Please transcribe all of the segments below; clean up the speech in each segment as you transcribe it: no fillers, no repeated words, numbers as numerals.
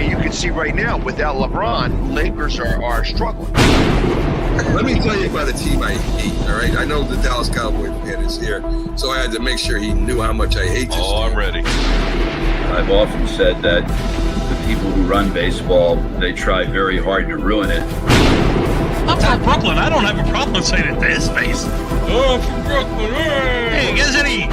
mean, you can see right now, without LeBron, Lakers are struggling. Let me tell you about a team I hate, all right? I know the Dallas Cowboys fan is here, so I had to make sure he knew how much I hate this team. I'm ready. I've often said that the people who run baseball, they try very hard to ruin it. I'm from Brooklyn. I don't have a problem saying it to his face. Oh, from Brooklyn. Hey, isn't he?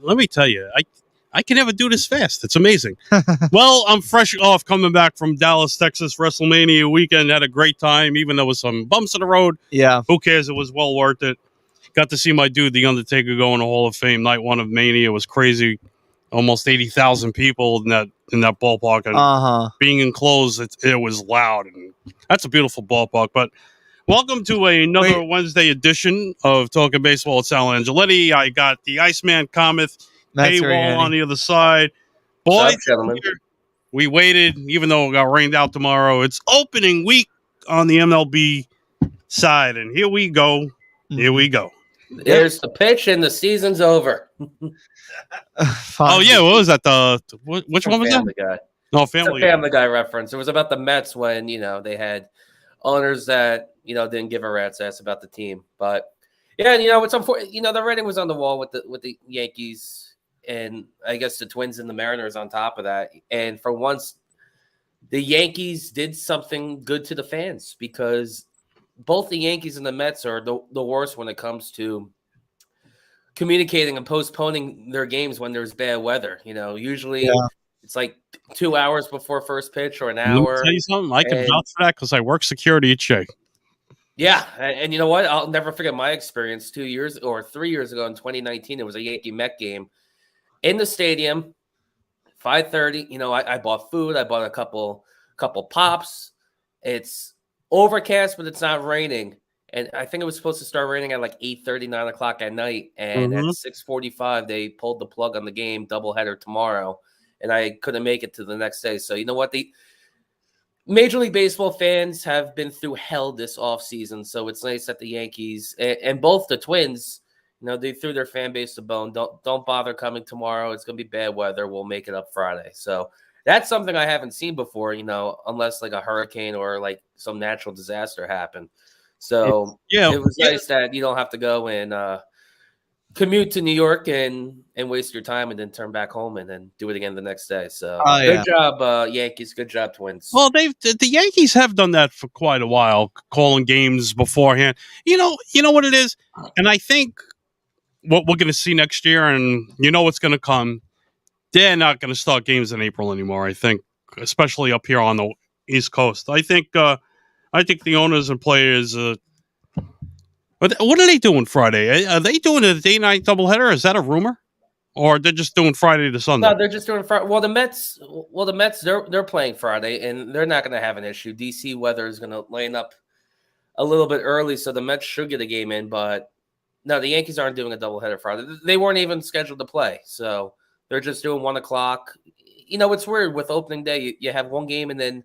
Let me tell you, I can never do this fast. It's amazing. Well, I'm fresh off coming back from Dallas, Texas, WrestleMania weekend. Had a great time, even though there was some bumps in the road. Yeah. Who cares? It was well worth it. Got to see my dude, The Undertaker, go in the Hall of Fame. Night one of Mania was crazy. Almost 80,000 people in that ballpark. And being enclosed, it was loud. And that's a beautiful ballpark. But welcome to another Wednesday edition of Talking Baseball with Sal Angioletti. I got the Iceman Cometh paywall on the other side. Boys, we waited, even though it got rained out tomorrow. It's opening week on the MLB side, and here we go. Here we go. There's the pitch, and the season's over. Oh, yeah. What was that? Which one was Family that? Guy. No, Family Guy reference. It was about the Mets when, they had owners that, didn't give a rat's ass about the team. But, yeah, it's unfortunate. The writing was on the wall with the Yankees and I guess the Twins and the Mariners on top of that. And for once, the Yankees did something good to the fans because both the Yankees and the Mets are the worst when it comes to communicating and postponing their games when there's bad weather. Usually it's like 2 hours before first pitch or an hour. Let me tell you something. I can vouch for that because I work security each day. Yeah, and you know what? I'll never forget my experience 3 years ago in 2019. It was a Yankee-Met game in the stadium, 5:30. I bought food. I bought a couple pops. It's overcast, but it's not raining. And I think it was supposed to start raining at like 8:30, 9 o'clock at night. And at 6:45, they pulled the plug on the game, doubleheader tomorrow. And I couldn't make it to the next day. So you know what? The Major League Baseball fans have been through hell this offseason. So it's nice that the Yankees and both the Twins, they threw their fan base a bone. Don't bother coming tomorrow. It's going to be bad weather. We'll make it up Friday. So that's something I haven't seen before, unless like a hurricane or like some natural disaster happened. So it was nice that you don't have to go and commute to New York and waste your time and then turn back home and then do it again the next day. So good job, Yankees. Good job, Twins. Well, the Yankees have done that for quite a while, calling games beforehand. You know what it is? And I think what we're going to see next year, and what's going to come, they're not going to start games in April anymore, I think, especially up here on the East Coast. I think the owners and players what are they doing Friday? Are they doing a day-night doubleheader? Is that a rumor? Or they're just doing Friday to Sunday? No, they're just doing Friday. Well, the Mets, they're playing Friday, and they're not going to have an issue. DC weather is going to line up a little bit early, so the Mets should get a game in. But no, the Yankees aren't doing a doubleheader Friday. They weren't even scheduled to play, so they're just doing 1 o'clock. It's weird with opening day. You have one game, and then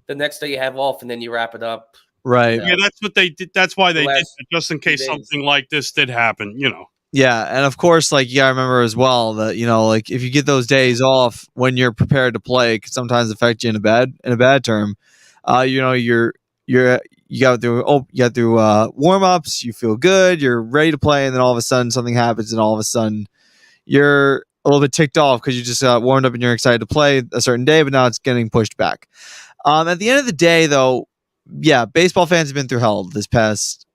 the next day you have off, and then you wrap it up. Right. Yeah, that's what they did. That's why they did it, just in case something like this did happen, Yeah, and of course, like, I remember as well that, like, if you get those days off when you're prepared to play, it can sometimes affect you in a bad term. You you got through warm ups, you feel good, you're ready to play, and then all of a sudden something happens, and all of a sudden you're a little bit ticked off because you just got warmed up and you're excited to play a certain day, but now it's getting pushed back. At the end of the day, though, yeah, baseball fans have been through hell this past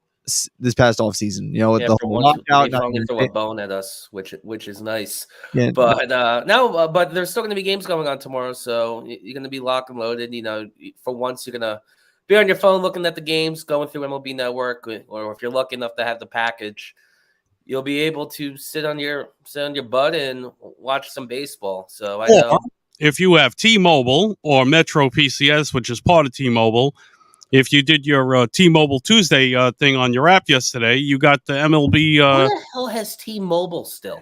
off season. You know, with the whole lockout, they throw a bone at us, which is nice. Yeah, but but there's still going to be games going on tomorrow, so you're going to be locked and loaded. You know, for once you're going to be on your phone looking at the games, going through MLB Network, or if you're lucky enough to have the package, you'll be able to sit on your butt and watch some baseball. So I know if you have T-Mobile or Metro PCS, which is part of T-Mobile, if you did your T-Mobile Tuesday thing on your app yesterday, you got the MLB. Who the hell has T-Mobile still?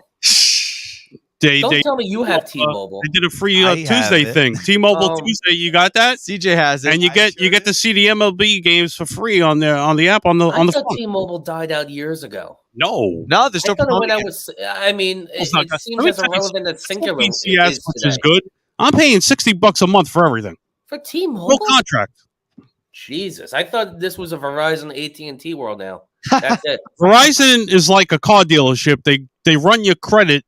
Don't tell me you have T-Mobile. They did a free Tuesday thing. T-Mobile Tuesday, you got that? CJ has it, and you get to see the MLB games for free on the app on the phone. T-Mobile died out years ago. No, they're still. I mean, it seems as irrelevant as singular PCS, which is good. I'm paying $60 a month for everything for T-Mobile. No contract. Jesus, I thought this was a Verizon AT&T world now. That's it. Verizon is like a car dealership. They run your credit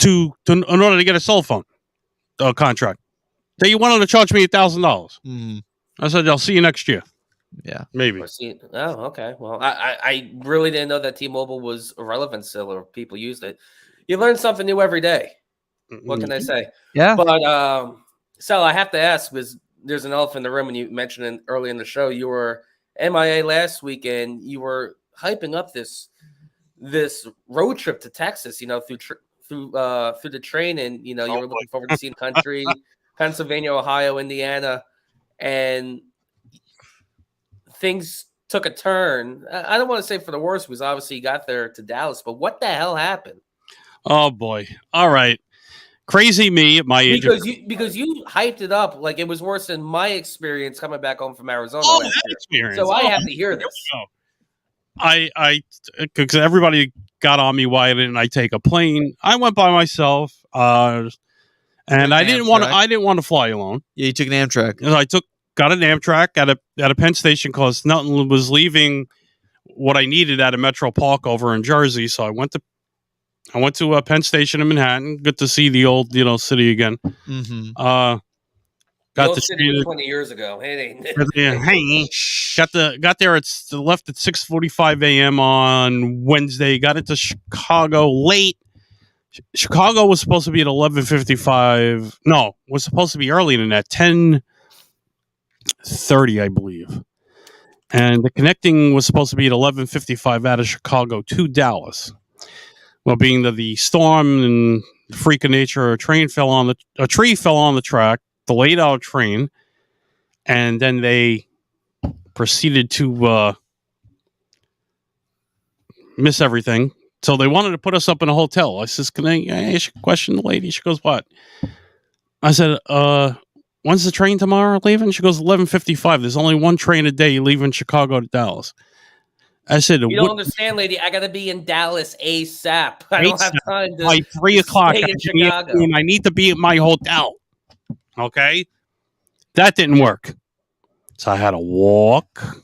in order to get a cell phone contract. They wanted to charge me $1,000. I said, I'll see you next year. Yeah, maybe. Oh, okay. Well, I really didn't know that T-Mobile was irrelevant still, or people used it. You learn something new every day. What can I say? Yeah. But Sal, I have to ask, because there's an elephant in the room, and you mentioned it early in the show. You were MIA last week, and you were hyping up this road trip to Texas. You know, through the train, and you know, you were looking forward to seeing the country, Pennsylvania, Ohio, Indiana, and things took a turn. I don't want to say for the worse, because obviously you got there to Dallas, but what the hell happened? Oh boy! All right, crazy me at my age. Because you hyped it up like it was worse than my experience coming back home from Arizona. Experience. So I have to hear this. Because everybody got on me. Why didn't I take a plane? I went by myself, and I didn't want to fly alone. Yeah, you took an Amtrak. I got an Amtrak at a Penn Station because nothing was leaving what I needed at a Metro Park over in Jersey. So I went to Penn Station in Manhattan. Good to see the old city again. Mm-hmm. Got the city 20 years ago. Hey, got there. It's left at 6:45 a.m. on Wednesday. Got into Chicago late. Chicago was supposed to be at 11:55. No, was supposed to be earlier than that. 10:30, I believe. And the connecting was supposed to be at 11:55 out of Chicago to Dallas. Well, being the storm and the freak of nature, a tree fell on the track, delayed our train, and then they proceeded to miss everything. So they wanted to put us up in a hotel. I says, "Can I question the lady?" She goes, "What?" I said, "When's the train tomorrow leaving?" She goes, 11:55. There's only one train a day leaving Chicago to Dallas. I said, "You don't understand, lady. I got to be in Dallas ASAP. I don't have time to by 3 o'clock in Chicago. I need to be at my hotel." Okay, that didn't work. So I had to walk,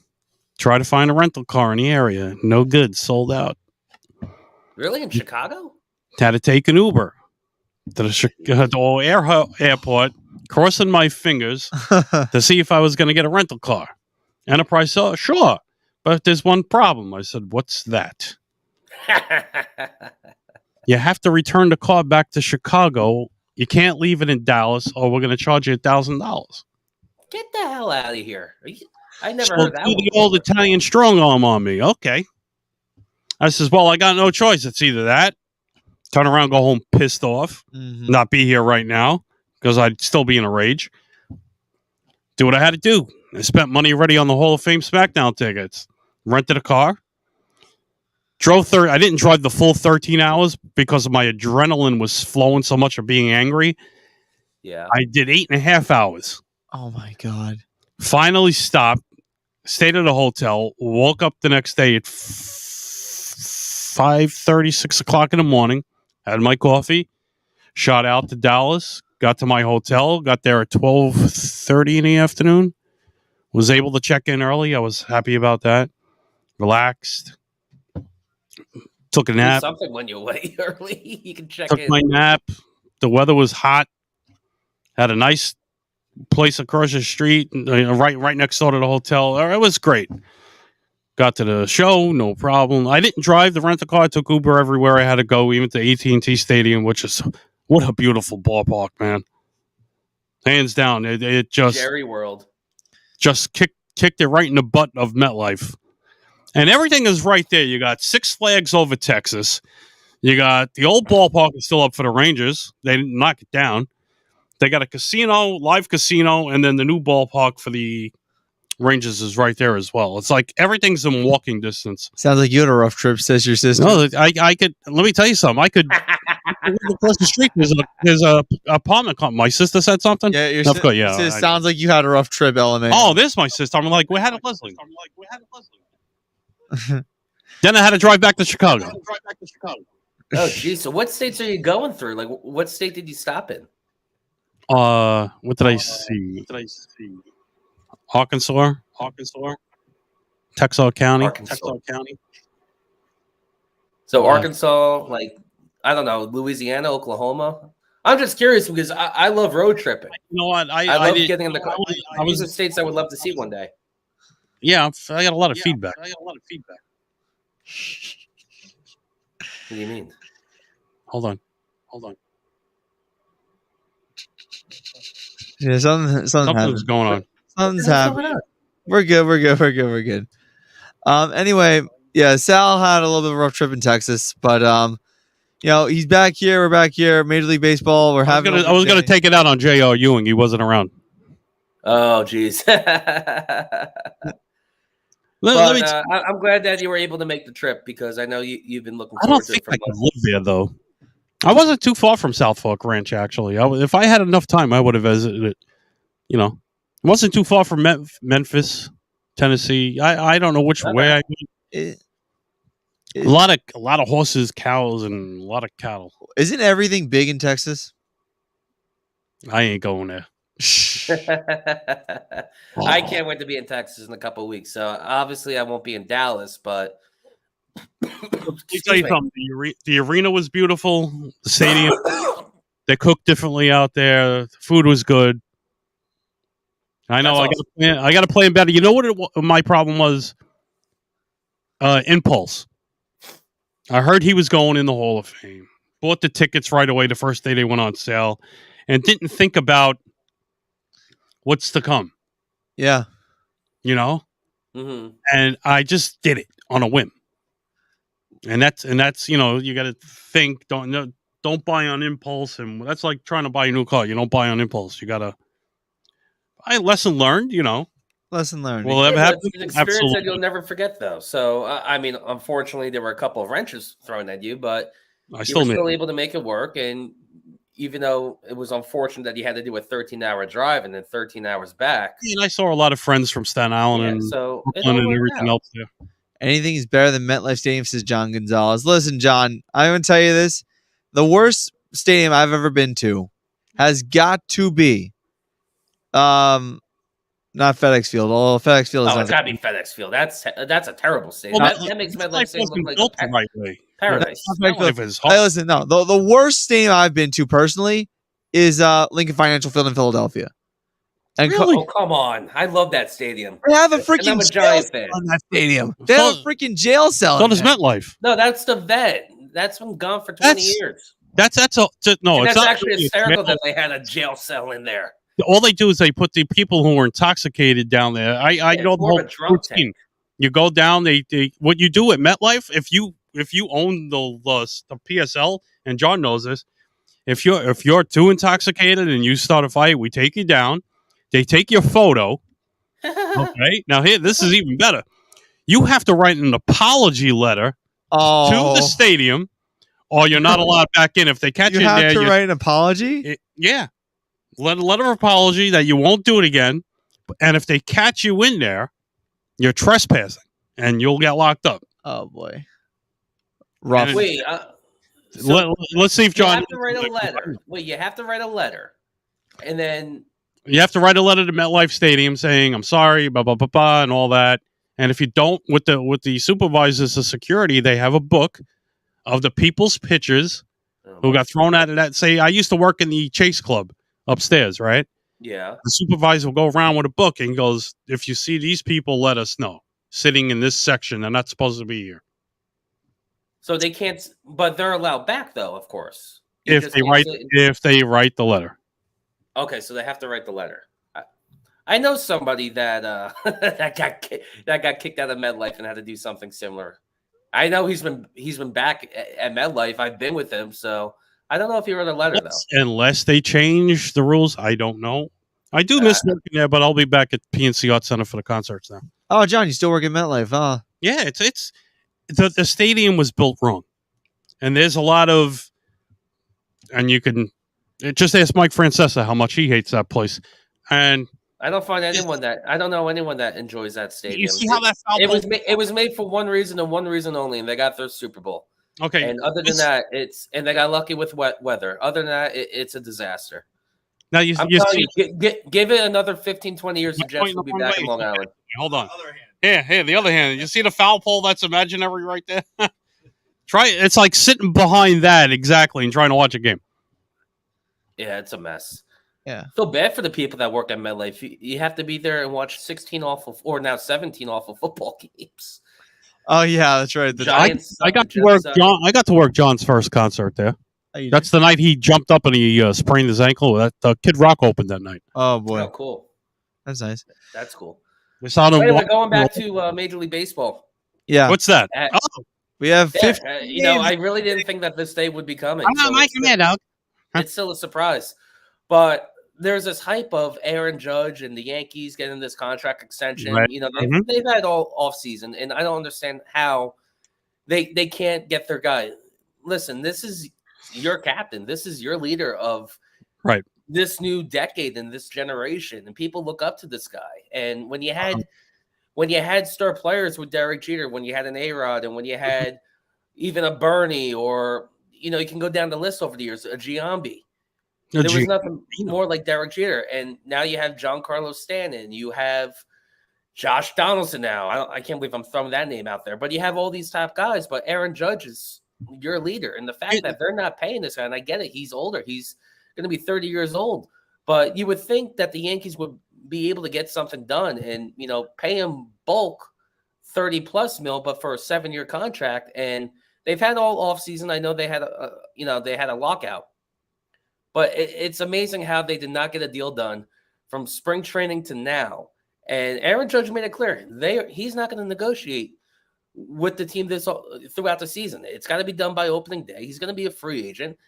try to find a rental car in the area. No good, sold out. Really, in Chicago? Had to take an Uber to the airport, crossing my fingers to see if I was going to get a rental car. Enterprise, sure. But there's one problem. I said, "What's that?" You have to return the car back to Chicago. You can't leave it in Dallas, or we're going to charge you $1,000. Get the hell out of here! I never heard that. Do the old Italian strong arm on me. Okay. I says, "Well, I got no choice. It's either that, turn around, go home pissed off, not be here right now because I'd still be in a rage. Do what I had to do. I spent money already on the Hall of Fame SmackDown tickets. Rented a car. I didn't drive the full 13 hours because my adrenaline was flowing so much of being angry. Yeah. I did 8.5 hours. Oh, my God. Finally stopped, stayed at a hotel, woke up the next day at 5:30, 6 o'clock in the morning, had my coffee, shot out to Dallas, got to my hotel, got there at 12:30 in the afternoon, Was able to check in early. I was happy about that. Relaxed. Took a Do nap. something when you're away early. You can check Took in. my nap. The weather was hot. Had a nice place across the street, right next door to the hotel. It was great. Got to the show, no problem. I didn't drive the rental car. I took Uber everywhere I had to go, even to AT&T Stadium, which is what a beautiful ballpark, man. Hands down, it Jerry World. just kicked it right in the butt of MetLife, and everything is right there. You got Six Flags over Texas. You got the old ballpark is still up for the Rangers. They didn't knock it down. They got a casino, live casino, and then the new ballpark for the Rangers is right there as well. It's like everything's in walking distance. Sounds like you had a rough trip, says your sister. No, I could. Let me tell you something. I could across the street. There's a apartment complex. My sister said something. Yeah, your Of course, yeah. sounds like you had a rough trip, LMA. Oh, there's my sister. I'm like, we had a Leslie. Then I had to drive back to Chicago. Oh, geez. So what states are you going through? Like, what state did you stop in? What did I see? Arkansas, Texas County. So Arkansas, like, I don't know, Louisiana, Oklahoma. I'm just curious because I love road tripping. You know what? I love getting in the car. These are states I would love to see one day. Yeah, I got a lot of feedback. What do you mean? Hold on. Yeah, something's Something's going on. Something's happening. We're good. Anyway, yeah, Sal had a little bit of a rough trip in Texas, but he's back here. We're back here. Major League Baseball. We're having. I was gonna take it out on J.R. Ewing. He wasn't around. Oh, geez. I'm glad that you were able to make the trip because I know you've been looking forward to it. I could live there though. I wasn't too far from South Fork Ranch actually. If I had enough time, I would have visited it. It wasn't too far from Memphis, Tennessee. I don't know which way I went. A lot of horses, cows, and a lot of cattle. Isn't everything big in Texas? I ain't going there. I can't wait to be in Texas in a couple of weeks. So obviously I won't be in Dallas, but let me tell you something. The arena was beautiful. The stadium, they cooked differently out there. The food was good. I know. I got to play better. You know what my problem was? Impulse. I heard he was going in the Hall of Fame. Bought the tickets right away the first day they went on sale, and didn't think about what's to come. Yeah. Mm-hmm. And I just did it on a whim. And that's you got to think. Don't buy on impulse, and that's like trying to buy a new car. You don't buy on impulse. You gotta. Lesson learned. Lesson learned. Well, it's an experience absolutely. that you'll never forget, though. So, unfortunately, there were a couple of wrenches thrown at you, but you were still able to make it work. And even though it was unfortunate that you had to do a 13-hour drive and then 13 hours back. And I saw a lot of friends from Staten Island and Brooklyn and everything else there. Anything is better than MetLife Stadium, says John Gonzalez. Listen, John, I'm going to tell you this. The worst stadium I've ever been to has got to be not FedEx Field. FedEx Field is it's got to be FedEx Field. That's a terrible stadium. Well, that makes MetLife Stadium look like built the right way. paradise. Hey, listen, no. The worst stadium I've been to personally is Lincoln Financial Field in Philadelphia. And really? Come on. I love that stadium. They have a freaking jail cell on that stadium. They have a freaking jail cell. So does MetLife. No, that's the vet. That's been gone for 20 years. That's actually hysterical that they had a jail cell in there. All they do is they put the people who were intoxicated down there. I know the whole routine. You go down. They what you do at MetLife if you own the PSL, and John knows this. If you're too intoxicated and you start a fight, we take you down. They take your photo. Okay. Now this is even better. You have to write an apology letter to the stadium, or you're not allowed back in. If they catch you have there, to write an apology. Letter of apology that you won't do it again. And if they catch you in there, you're trespassing, and you'll get locked up. Oh boy. Rough. Wait. Let's see if John. You have to write a letter. Wait, you have to write a letter, and then You have to write a letter to MetLife Stadium saying I'm sorry, blah blah blah blah, and all that. And if you don't, with the supervisors of security, they have a book of the people's pitchers who got thrown out of that. Say, I used to work in the Chase Club upstairs, right? Yeah. The supervisor will go around with a book and goes, if you see these people, let us know. Sitting in this section, they're not supposed to be here. So they can't, but they're allowed back, though, of course. If they write the letter. Okay, so they have to write the letter. I know somebody that that got kicked out of MetLife and had to do something similar. I know he's been back at MetLife. I've been with him, so I don't know if he wrote a letter though. Unless they change the rules, I don't know. I do miss working there, but I'll be back at PNC Art Center for the concerts now. Oh, John, you still work at MetLife, huh? Yeah, it's the stadium was built wrong, and there's a lot of, and you can just ask Mike Francesa how much he hates that place, and I don't know anyone that enjoys that stadium. You see how that it was made for one reason and one reason only, and they got their Super Bowl. Okay, and other than that, they got lucky with wet weather. Other than that, it's a disaster. Now give it another 15, 20 years, the Jets will be back in Long Island. Hold on. Here, the other hand. You see the foul pole that's imaginary right there? It's like sitting behind that exactly and trying to watch a game. Yeah, it's a mess. Yeah. Feel bad for the people that work at MetLife. You have to be there and watch 17 awful football games. Oh yeah, that's right. I got to work John's first concert there. That's the night he jumped up and he sprained his ankle. That Kid Rock opened that night. Oh boy, cool. That's nice. That's cool. We saw them. Anyway, going back to Major League Baseball. Yeah. What's that? We have 50. I really didn't think that this day would be coming. I'm not making that out. It's still a surprise, but there's this hype of Aaron Judge and the Yankees getting this contract extension. Right. They've had all off season, and I don't understand how they can't get their guy. Listen, this is your captain. This is your leader of this new decade and this generation, and people look up to this guy. And when you had star players with Derek Jeter, when you had an A-Rod, and when you had even a Bernie, or you can go down the list over the years, a Giambi. There was nothing more like Derek Jeter. And now you have Giancarlo Stanton. You have Josh Donaldson now. I can't believe I'm throwing that name out there. But you have all these top guys. But Aaron Judge is your leader. And the fact that they're not paying this guy, and I get it, he's older. He's going to be 30 years old. But you would think that the Yankees would be able to get something done and, pay him bulk 30-plus mil, but for a 7-year contract. And they've had all offseason. I know they had a lockout. But it's amazing how they did not get a deal done from spring training to now. And Aaron Judge made it clear he's not going to negotiate with the team throughout the season. It's got to be done by opening day. He's going to be a free agent.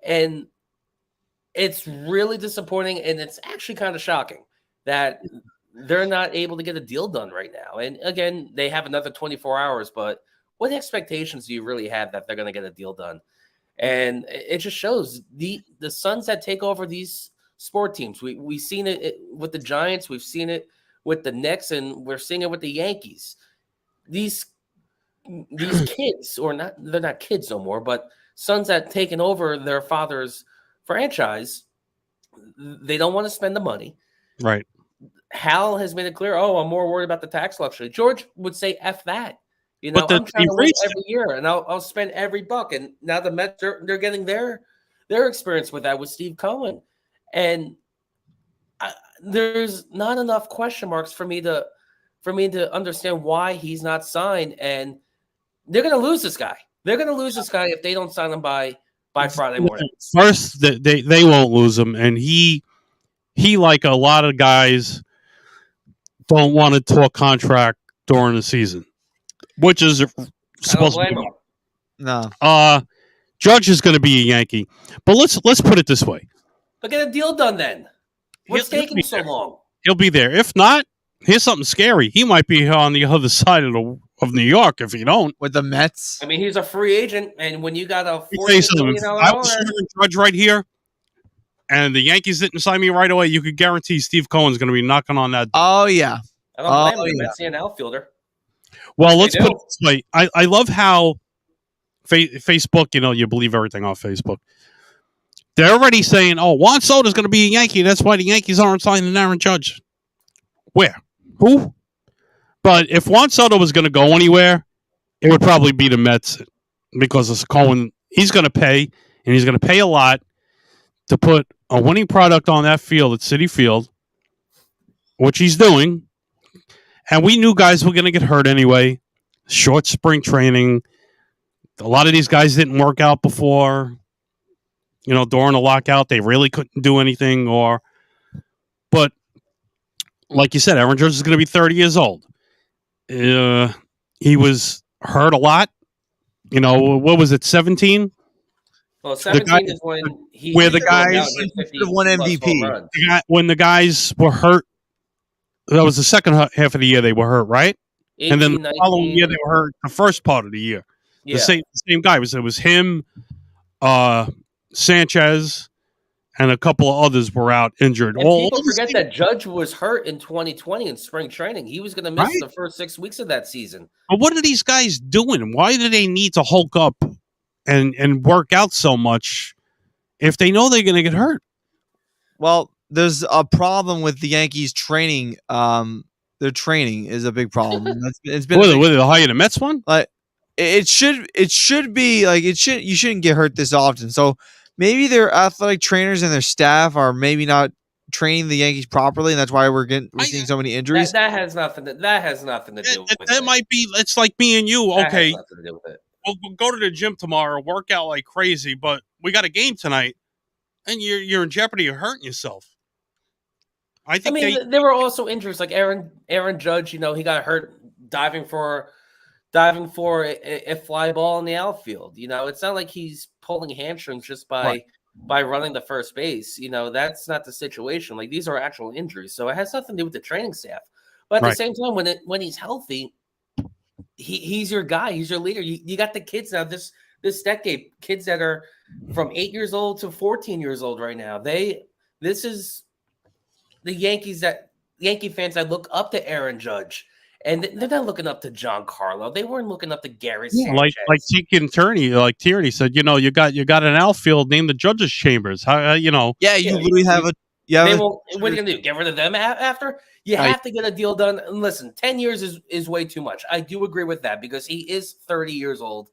And it's really disappointing, and it's actually kind of shocking that they're not able to get a deal done right now. And again, they have another 24 hours, but what expectations do you really have that they're going to get a deal done? And it just shows the sons that take over these sport teams. We've seen it with the Giants. We've seen it with the Knicks, and we're seeing it with the Yankees. These kids, they're not kids no more, but sons that taken over their father's franchise, they don't want to spend the money. Right. Hal has made it clear, I'm more worried about the tax luxury. George would say, F that. I'm trying to win every year, and I'll spend every buck. And now the Mets, they're getting their experience with that with Steve Cohen. And there's not enough question marks for me to understand why he's not signed. And they're going to lose this guy. They're going to lose this guy if they don't sign him by Friday morning. First, they won't lose him. And he, like a lot of guys, don't want to talk contract during the season. Which is supposed to be. No. Judge is going to be a Yankee. But let's put it this way. But get a deal done then. What's taking so long? He'll be there. If not, here's something scary. He might be on the other side of New York if you don't. With the Mets? I mean, he's a free agent, and when you got a $40 million I was Judge right here, and the Yankees didn't sign me right away, you could guarantee Steve Cohen's going to be knocking on that door. Oh, yeah. I don't blame him. Let's see an outfielder. Well, let's put it this way. I love how Facebook, you believe everything off Facebook. They're already saying, "Oh, Juan Soto's going to be a Yankee. That's why the Yankees aren't signing Aaron Judge." Where? Who? But if Juan Soto was going to go anywhere, it would probably be the Mets because of Cohen. He's going to pay, and he's going to pay a lot to put a winning product on that field at Citi Field, which he's doing. And we knew guys were going to get hurt anyway. Short spring training. A lot of these guys didn't work out before. During the lockout, they really couldn't do anything. But like you said, Aaron Judge is going to be 30 years old. He was hurt a lot. What was it, 17? Well, 17 is when he where the guys won MVP. When the guys were hurt, that was the second half of the year they were hurt, right? 18, and then the 19, following year they were hurt the first part of the year. Yeah. The same guy. It was him, Sanchez, and a couple of others were out injured. And people forget that Judge was hurt in 2020 in spring training. He was going to miss the first 6 weeks of that season. But what are these guys doing? Why do they need to hulk up and work out so much if they know they're going to get hurt? Well, there's a problem with the Yankees training. Their training is a big problem. It's been the hire the Mets one. Like it should be like you shouldn't get hurt this often. So maybe their athletic trainers and their staff are maybe not training the Yankees properly, and that's why we're seeing so many injuries. That has nothing to do with it. That might be. It's like me and you. Okay, has nothing to do with it. We'll go to the gym tomorrow, work out like crazy, but we got a game tonight, and you're in jeopardy of hurting yourself. I there were also injuries like Aaron Judge. He got hurt diving for a fly ball in the outfield. It's not like he's pulling hamstrings just by running the first base. That's not the situation. Like, these are actual injuries, so it has nothing to do with the training staff. But at the same time, when he's healthy, he's your guy. He's your leader. You got the kids now. This decade, kids that are from 8 years old to 14 years old right now. This is the Yankee fans that look up to Aaron Judge, and they're not looking up to Giancarlo. They weren't looking up to Gary Sanchez. Like Tierney said, you got an outfield named the Judges Chambers. Yeah, you literally have a. Yeah, what are you gonna do? Get rid of them after? You have to get a deal done. And listen, 10 years is way too much. I do agree with that because he is 30 years old.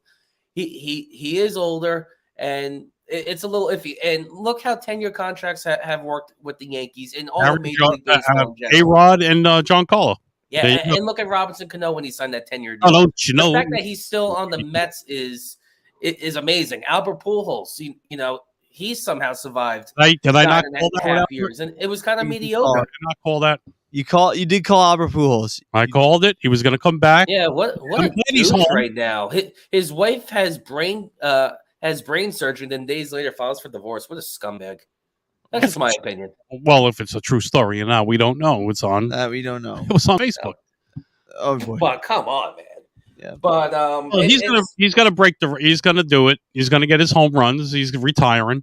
He is older, and it's a little iffy. And look how 10-year contracts have worked with the Yankees in all the major league baseball. A-Rod and Giancarlo. Yeah, and look at Robinson Cano when he signed that 10-year deal. Oh, don't you know? The fact that he's still on the Mets is amazing. Albert Pujols, he somehow survived. Did I not call that years, and it was kind of mediocre. Did I not call that? You did call Albert Pujols. I called it. He was going to come back. Yeah, what a douche right now. His wife has brain surgery, and then days later files for divorce. What a scumbag. That's just my opinion. Well, if it's a true story, we don't know. It's on. We don't know. It was on Facebook. Oh boy! But come on, man. Yeah. But he's gonna break He's gonna do it. He's gonna get his home runs. He's retiring.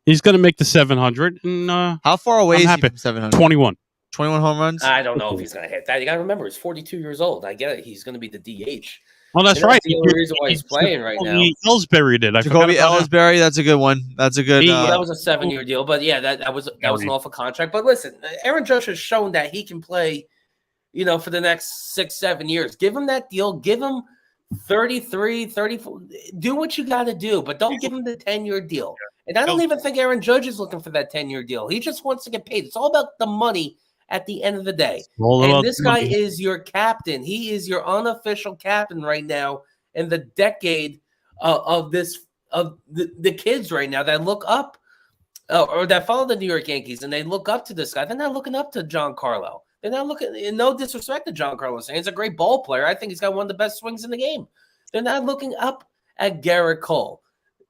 He's gonna make the 700. And how far away is he from 700? 21. 21 home runs. I don't know if he's gonna hit that. You gotta remember, he's 42 years old. I get it. He's gonna be the DH. Well, that's right. That's the only reason why he's playing right now. Ellsbury did. Jacoby Ellsbury. That's a good one. That's a good. That was a 7-year deal, but yeah, that was an awful contract. But listen, Aaron Judge has shown that he can play, for the next 6-7 years. Give him that deal. Give him 33, 34. Do what you got to do, but don't give him the 10-year deal. And I don't even think Aaron Judge is looking for that 10-year deal. He just wants to get paid. It's all about the money at the end of the day. And this guy is your captain. He is your unofficial captain right now in the decade of the kids right now that look up or that follow the New York Yankees, and they look up to this guy. They're not looking up to Giancarlo. They're not looking, no disrespect to Giancarlo saying he's a great ball player. I think he's got one of the best swings in the game. They're not looking up at Garrett Cole.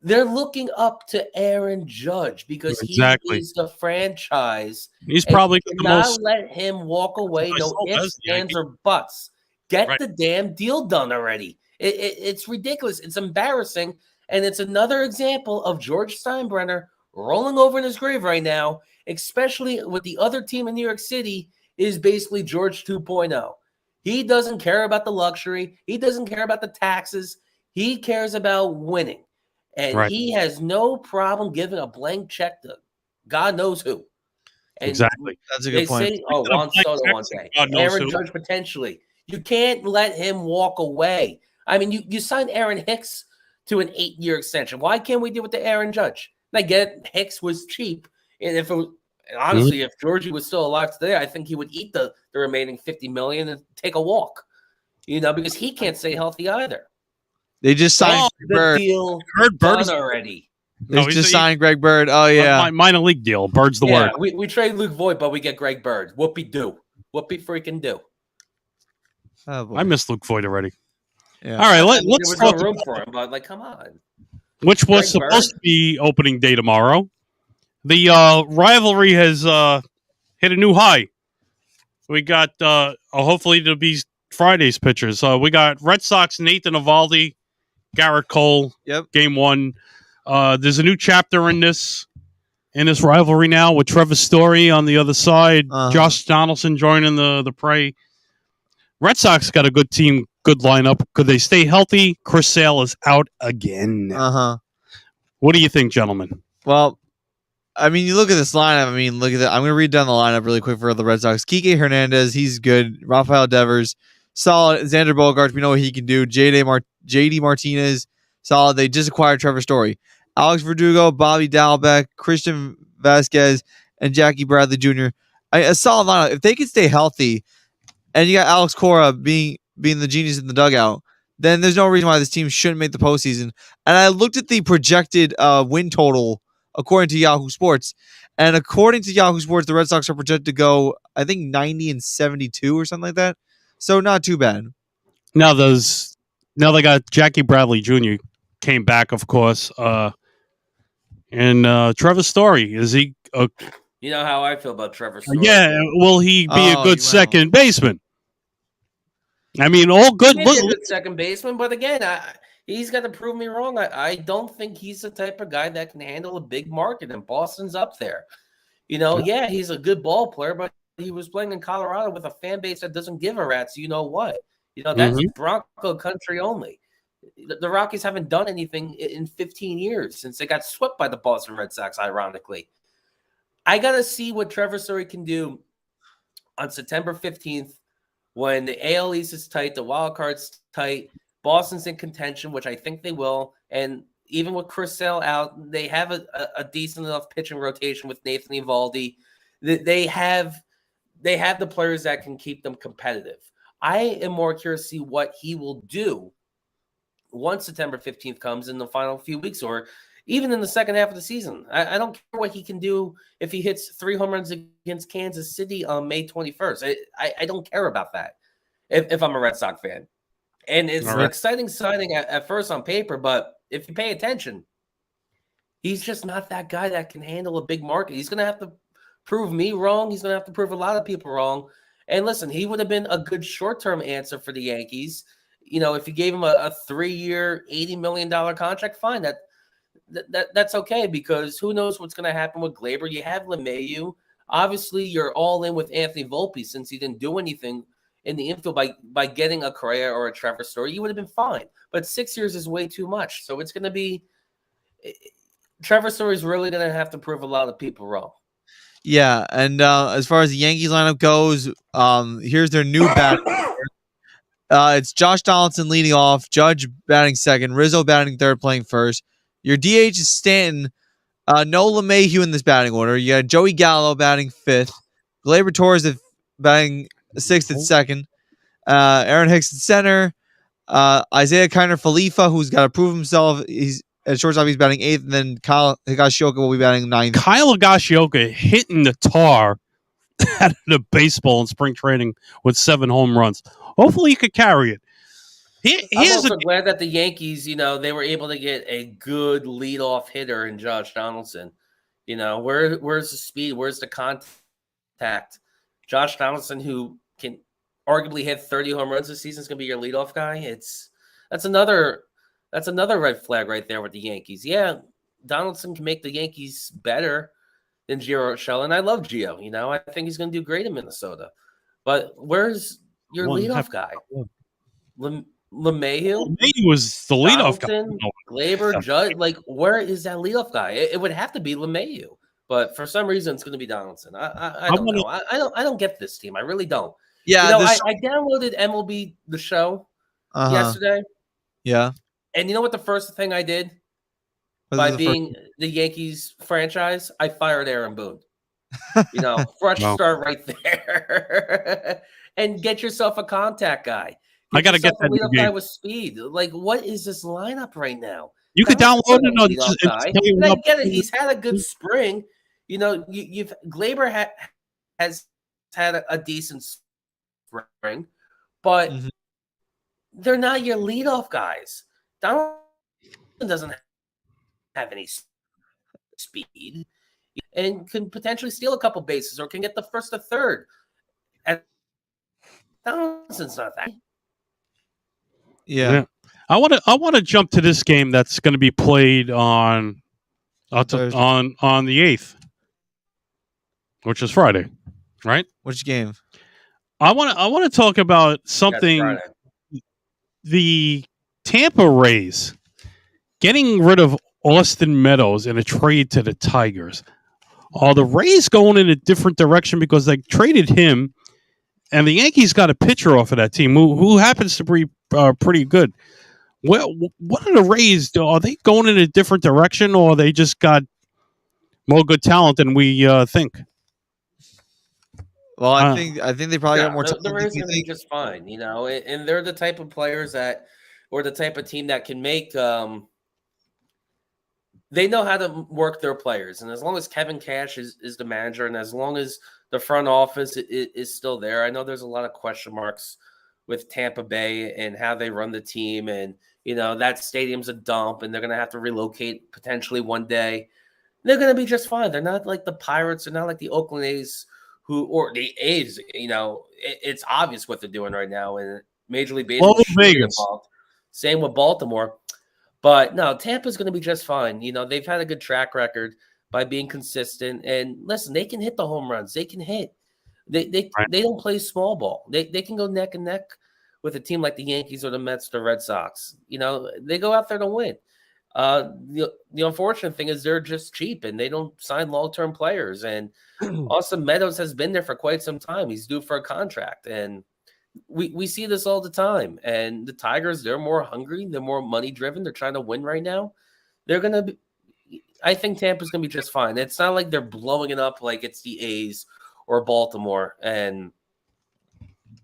They're looking up to Aaron Judge because he is the franchise. He's probably the most. Not let him walk away. No ifs, ands, or buts. Get the damn deal done already. It's ridiculous. It's embarrassing. And it's another example of George Steinbrenner rolling over in his grave right now, especially with the other team in New York City is basically George 2.0. He doesn't care about the luxury. He doesn't care about the taxes. He cares about winning. And Right. he has no problem giving a blank check to God knows who. And Exactly. That's a they good point. say, oh, Speaking of Juan blank Soto checks, one day, God knows Aaron who. Judge potentially. You can't let him walk away. I mean, you signed Aaron Hicks to an 8-year extension. Why can't we do it to Aaron Judge? And I get it, Hicks was cheap. And if it was, honestly, if Georgie was still alive today, I think he would eat the remaining $50 million and take a walk. Because he can't stay healthy either. They just signed Oh, Greg The Bird. deal Bird done is already. They just signed Greg Bird. Oh yeah, my minor league deal. Bird's the word. We trade Luke Voigt, but we get Greg Bird. Whoopie do. Whoopie freaking do. oh, boy. I missed Luke Voigt already. Yeah. All right, There let's was no talk room for him, but come on. which was Greg supposed Bird? to be opening day tomorrow. The rivalry has hit a new high. We got hopefully it'll be Friday's pitchers. We got Red Sox Nathan Eovaldi, Garrett Cole. Yep. Game 1. There's a new chapter in this rivalry now with Trevor Story on the other side. Josh Donaldson joining the fray. Red Sox got a good team, good lineup. Could they stay healthy? Chris Sale is out again. What do you think, gentlemen? Well, I mean, you look at this lineup. I mean, look at that. I'm going to read down the lineup really quick for the Red Sox. Kike Hernandez, he's good. Rafael Devers, solid. Xander Bogaerts, we know what he can do. JD Martinez, solid. They just acquired Trevor Story. Alex Verdugo, Bobby Dalbec, Christian Vasquez, and Jackie Bradley Jr. A solid lineup. If they can stay healthy, and you got Alex Cora being the genius in the dugout, then there's no reason why this team shouldn't make the postseason. And I looked at the projected win total according to Yahoo Sports. And according to Yahoo Sports, the Red Sox are projected to go, I think, 90-72 or something like that. So not too bad. Now they got Jackie Bradley Jr. came back, of course. And Trevor Story, is he You know how I feel about Trevor Story. yeah, will he be a good you second baseman? I mean, all good. He may be a good second baseman, but again, he's got to prove me wrong. I don't think he's the type of guy that can handle a big market, and Boston's up there. Yeah, he's a good ball player, but he was playing in Colorado with a fan base that doesn't give a rat's you know what. That's Bronco country only. The Rockies haven't done anything in 15 years since they got swept by the Boston Red Sox, ironically. I got to see what Trevor Story can do on September 15th when the AL East is tight, the wild card's tight, Boston's in contention, which I think they will, and even with Chris Sale out, they have a decent enough pitching rotation with Nathan Eovaldi. They have the players that can keep them competitive. I am more curious to see what he will do once September 15th comes in the final few weeks or even in the second half of the season. I don't care what he can do if he hits 3 home runs against Kansas City on May 21st. I don't care about that if I'm a Red Sox fan. And it's an exciting signing at first on paper, but if you pay attention, he's just not that guy that can handle a big market. He's going to have to prove me wrong. He's going to have to prove a lot of people wrong. And listen, he would have been a good short-term answer for the Yankees. If you gave him a 3-year, $80 million contract, fine. That's okay, because who knows what's going to happen with Glaber. You have LeMahieu. Obviously, you're all in with Anthony Volpe since he didn't do anything in the infield by getting a Correa or a Trevor Story. You would have been fine. But 6 years is way too much. So it's going to be – Trevor Story is really going to have to prove a lot of people wrong. Yeah, and as far as the Yankees lineup goes, here's their new batting. It's Josh Donaldson leading off, Judge batting second, Rizzo batting third, playing first. Your DH is Stanton. No LeMahieu in this batting order. You got Joey Gallo batting fifth, Gleyber Torres batting sixth and second, Aaron Hicks at center, Isaiah Kiner Falefa, who's got to prove himself. He's at shortstop, he's batting eighth, and then Kyle Higashioka will be batting ninth. Kyle Higashioka hitting the tar out of the baseball in spring training with 7 home runs. Hopefully, he could carry it. I'm also glad that the Yankees, they were able to get a good leadoff hitter in Josh Donaldson. Where's the speed? Where's the contact? Josh Donaldson, who can arguably hit 30 home runs this season, is going to be your leadoff guy. That's another red flag right there with the Yankees. Yeah, Donaldson can make the Yankees better than Gio Urshela, and I love Gio. I think he's going to do great in Minnesota. But where's your leadoff guy? LeMahieu, Maybe was the leadoff guy. Donaldson, Glaber, Judge. Like, where is that leadoff guy? It would have to be LeMahieu, but for some reason, it's going to be Donaldson. I don't know. I don't get this team. I really don't. Yeah, I downloaded MLB The Show yesterday. Yeah. And you know what the first thing I did? By being the Yankees franchise, I fired Aaron Boone. Fresh start right there. And get yourself a contact guy. I got to get that leadoff guy with speed. Like, what is this lineup right now? You could download it. And I get it. He's had a good spring. You've Glaber has had a decent spring, but they're not your leadoff guys. Donaldson doesn't have any speed and can potentially steal a couple bases or can get the first or third. And Donaldson's not that. Yeah. I want to jump to this game that's going to be played on the 8th, which is Friday, right? Which game? I want to talk about something. The Tampa Rays getting rid of Austin Meadows in a trade to the Tigers. Are the Rays going in a different direction because they traded him, and the Yankees got a pitcher off of that team who happens to be pretty good? Well, what are the Rays do? Are they going in a different direction, or they just got more good talent than we think? Well, I think they probably got more talent. The Rays are going to be just fine, and they're the type of players or the type of team that can make. They know how to work their players, and as long as Kevin Cash is the manager, and as long as the front office is still there, I know there's a lot of question marks with Tampa Bay and how they run the team, and that stadium's a dump, and they're going to have to relocate potentially one day. They're going to be just fine. They're not like the Pirates. They're not like the Oakland A's, or the A's. It's obvious what they're doing right now, and Major League Baseball is involved. Same with Baltimore. But no, Tampa's going to be just fine. They've had a good track record by being consistent. And listen, they can hit the home runs. They can hit. They don't play small ball. They can go neck and neck with a team like the Yankees or the Mets or the Red Sox. They go out there to win. The unfortunate thing is they're just cheap and they don't sign long-term players. And Austin Meadows has been there for quite some time. He's due for a contract. And we see this all the time. And the Tigers, they're more hungry. They're more money-driven. They're trying to win right now. They're going to be – I think Tampa's going to be just fine. It's not like they're blowing it up like it's the A's or Baltimore. And,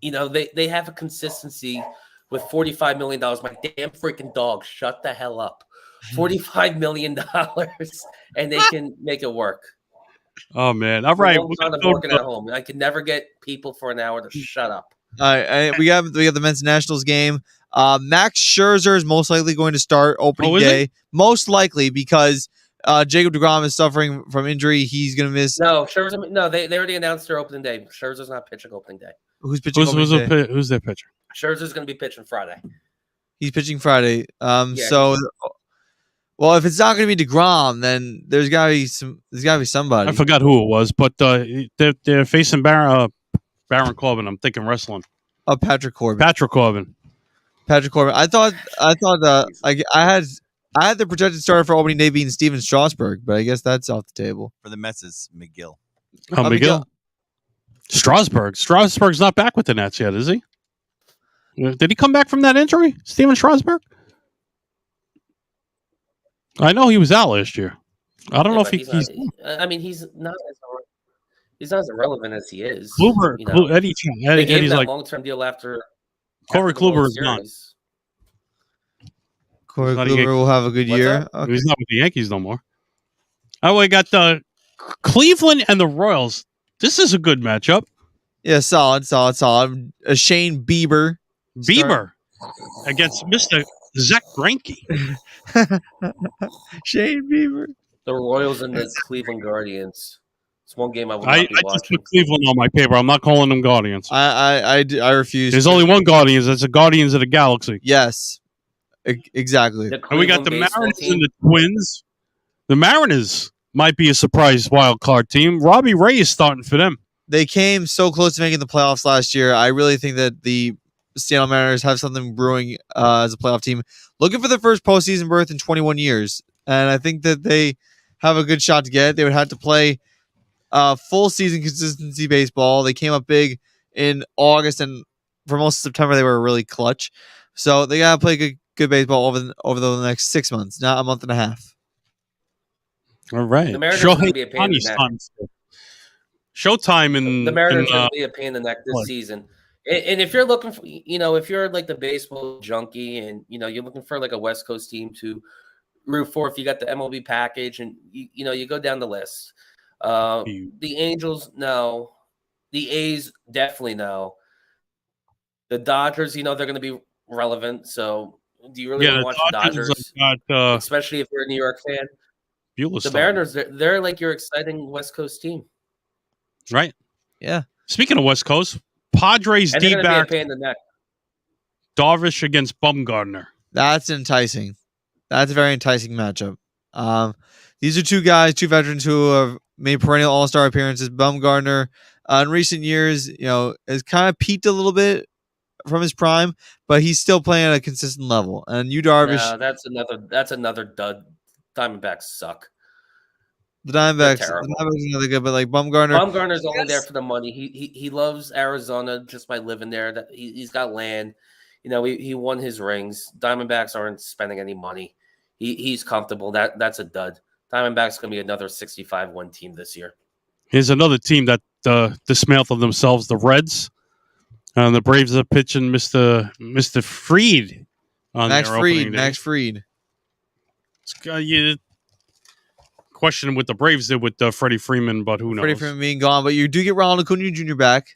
they have a consistency with $45 million. My damn freaking dog, shut the hell up. $45 million, and they can make it work. Oh, man. All right. I'm working at home. I can never get people for an hour to shut up. All right, we have the Men's Nationals game. Max Scherzer is most likely going to start opening day. Most likely because Jacob deGrom is suffering from injury. He's going to miss. No, Scherzer. No, they already announced their opening day. Scherzer's not pitching opening day. Who's pitching? Who's their pitcher? Scherzer's going to be pitching Friday. He's pitching Friday. Well, if it's not going to be deGrom, then there's got to be somebody. I forgot who it was, but they're facing Baron Corbin. I'm thinking wrestling. Oh, Patrick Corbin. I thought I had the projected starter for opening day being Steven Strasburg, but I guess that's off the table. For the Mets, it's McGill. Oh, McGill. Strasburg's not back with the Nets yet, is he? Did he come back from that injury, Steven Strasburg? I know he was out last year. I don't know if he's not as irrelevant as he is. Kluber, Eddie's like like long-term deal after Corey Kluber is not. Corey Kluber will have a good year. Okay. He's not with the Yankees no more. Oh, we got the Cleveland and the Royals. This is a good matchup. Yeah, solid. Shane Bieber against Mr. Zach Greinke. Shane Bieber. The Royals and the Cleveland Guardians. It's one game I would not be watching. I just put Cleveland on my paper. I'm not calling them Guardians. I refuse. There's only one Guardians. That's the Guardians of the Galaxy. Yes, exactly. And we got the Mariners and the Twins. The Mariners might be a surprise wild card team. Robbie Ray is starting for them. They came so close to making the playoffs last year. I really think that the Seattle Mariners have something brewing as a playoff team, looking for their first postseason berth in 21 years. And I think that they have a good shot to get it. They would have to play full season consistency baseball. They came up big in August, and for most of September, they were really clutch. So they got to play good baseball over the next 6 months, not a month and a half. All right. The Mariners are going to be a pain in the neck. Showtime in the Mariners are going to be a pain in the neck this season. And if you're looking for, if you're like the baseball junkie and, you're looking for like a West Coast team to root for, if you got the MLB package and, you go down the list. The Angels, no. The A's, definitely no. The Dodgers, they're going to be relevant. So do you really want to watch the Dodgers? Especially if you're a New York fan. The Mariners, they're like your exciting West Coast team. Right. Yeah. Speaking of West Coast, Padres D-back Darvish against Bumgarner. That's enticing. That's a very enticing matchup. These are two veterans who have made perennial all-star appearances. Bumgarner, in recent years, has kind of peaked a little bit from his prime, but he's still playing at a consistent level. And Darvish, no, that's another dud. Diamondbacks suck. The Diamondbacks are really good, but like Bumgarner's only there for the money. He loves Arizona just by living there. That he's got land. He won his rings. Diamondbacks aren't spending any money. He's comfortable. That's a dud. Diamondbacks going to be another 65-win team this year. Here's another team that dismantled themselves, the Reds. The Braves are pitching Mr. Fried on Max Fried. Question what the Braves did with Freddie Freeman, but who knows? Freddie Freeman being gone, but you do get Ronald Acuna Jr. back,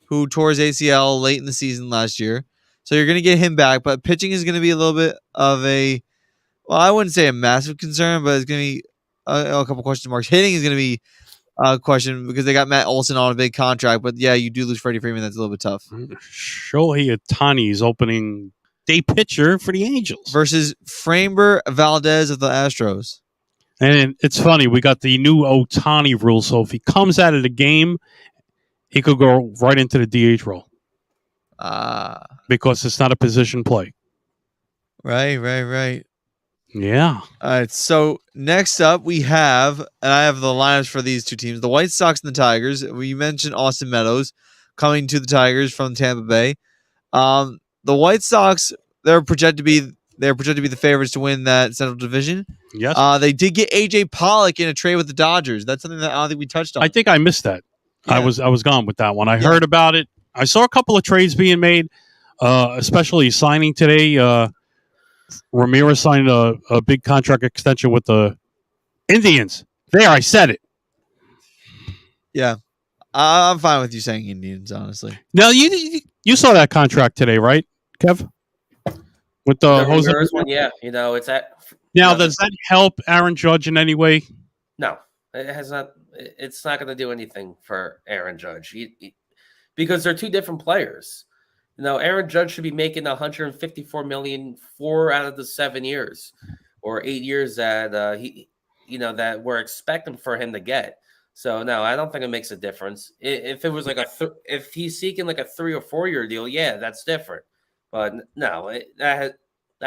who tore his ACL late in the season last year. So you're going to get him back, but pitching is going to be a little bit of I wouldn't say a massive concern, but it's going to be a couple question marks. Hitting is going to be a question because they got Matt Olson on a big contract, but yeah, you do lose Freddie Freeman. That's a little bit tough. Shohei Ohtani's opening day pitcher for the Angels versus Framber Valdez of the Astros. And it's funny, we got the new Ohtani rule, so if he comes out of the game, he could go right into the DH role. Because it's not a position play. Right. Yeah. All right, so next up we have, and I have the lineups for these two teams, the White Sox and the Tigers. We mentioned Austin Meadows coming to the Tigers from Tampa Bay. The White Sox, they're projected to be the favorites to win that Central Division. Yes. They did get AJ Pollock in a trade with the Dodgers. That's something that I don't think we touched on. I think I missed that. Yeah. I was gone with that one. I heard about it. I saw a couple of trades being made, especially signing today. Ramirez signed a big contract extension with the Indians. There, I said it. Yeah. I'm fine with you saying Indians, honestly. Now, you saw that contract today, right, Kev? With the Jose one, yeah. It's at... Now, does that help Aaron Judge in any way? No, it has not. It's not going to do anything for Aaron Judge because they're two different players. Aaron Judge should be making $154 million 4 out of the 7 years or 8 years that that we're expecting for him to get. So no, I don't think it makes a difference. If it was like if he's seeking like a 3 or 4 year deal, yeah, that's different. But no, that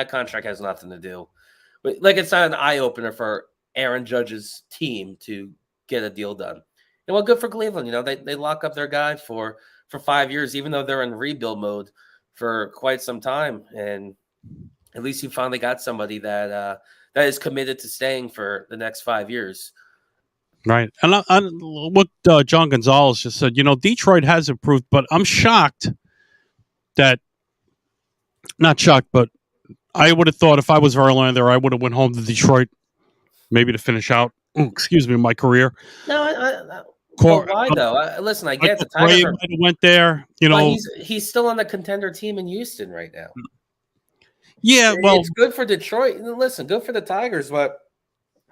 contract has nothing to do. But like, it's not an eye opener for Aaron Judge's team to get a deal done. And well, good for Cleveland. They lock up their guy for 5 years, even though they're in rebuild mode for quite some time. And at least you finally got somebody that is committed to staying for the next 5 years. Right. And what John Gonzalez just said, Detroit has improved, but I'm shocked that, not shocked, but I would have thought if I was Verlander, I would have went home to Detroit, maybe to finish out, my career. No, why though? Listen, I get the Tigers went there. He's still on the contender team in Houston right now. Yeah, well, it's good for Detroit. Listen, good for the Tigers, but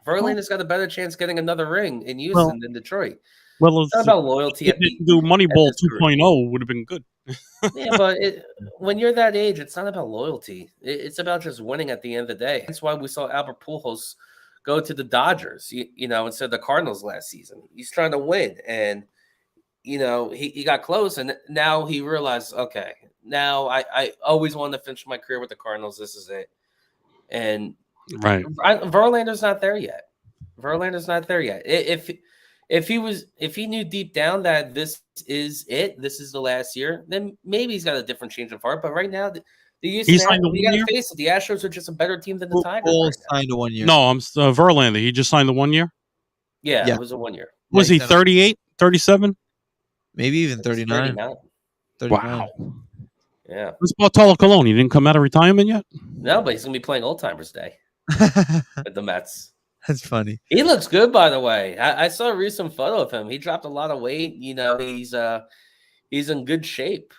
Verlander's got a better chance getting another ring in Houston than Detroit. Well, it's not about loyalty. Do Moneyball 2.0 would have been good. Yeah, but when you're that age, it's not about loyalty. It's about just winning at the end of the day. That's why we saw Albert Pujols go to the Dodgers, instead of the Cardinals last season. He's trying to win, and he got close, and now he realized, okay, now. I always wanted to finish my career with the Cardinals. This is it. And Right. Verlander's not there yet. Verlander's not there yet. If he knew deep down that this is it, this is the last year, then maybe he's got a different change of heart. But right now, you got to face it. The Astros are just a better team than the Tigers. Right signed a 1 year. No, I'm Verlander. He just signed the 1 year. Yeah, it was a 1 year. Was he 38, 37? Maybe even 39. 39. Wow. Yeah. What's Bartolo Colon? He didn't come out of retirement yet? No, but he's going to be playing Old Timers Day with the Mets. That's funny. He looks good, by the way. I saw a recent photo of him. He dropped a lot of weight. He's in good shape.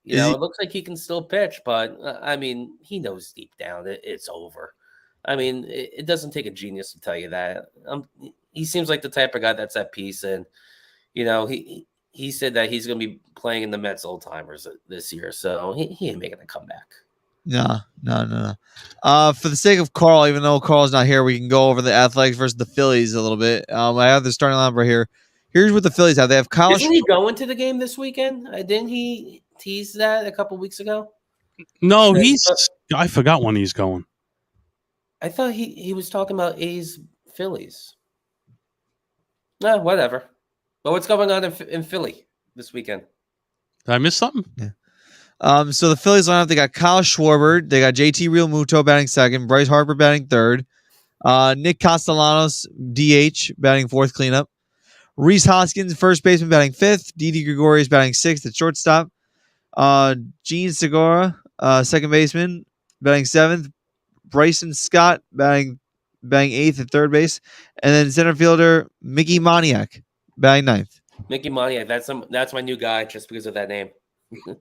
It looks like he can still pitch, but I mean, he knows deep down it's over. I mean, it doesn't take a genius to tell you that. He seems like the type of guy that's at peace, and he said that he's going to be playing in the Mets Old Timers this year, so he ain't making a comeback. No. For the sake of Carl, even though Carl's not here, we can go over the Athletics versus the Phillies a little bit. I have the starting lineup right here. Here's what the Phillies have. They have Kyle. Isn't he going to the game this weekend? Didn't he tease that a couple weeks ago? No, I forgot when he's going. I thought he was talking about A's Phillies. No, whatever. But what's going on in Philly this weekend? Did I miss something? Yeah. So the Phillies lineup, they got Kyle Schwarber, they got JT Realmuto batting second, Bryce Harper batting third, Nick Castellanos, DH, batting fourth cleanup, Rhys Hoskins, first baseman, batting fifth, Didi Gregorius batting sixth at shortstop, Gene Segura, second baseman, batting seventh, Bryson Scott batting eighth at third base, and then center fielder Mickey Moniak batting ninth. Mickey Moniak, that's my new guy just because of that name.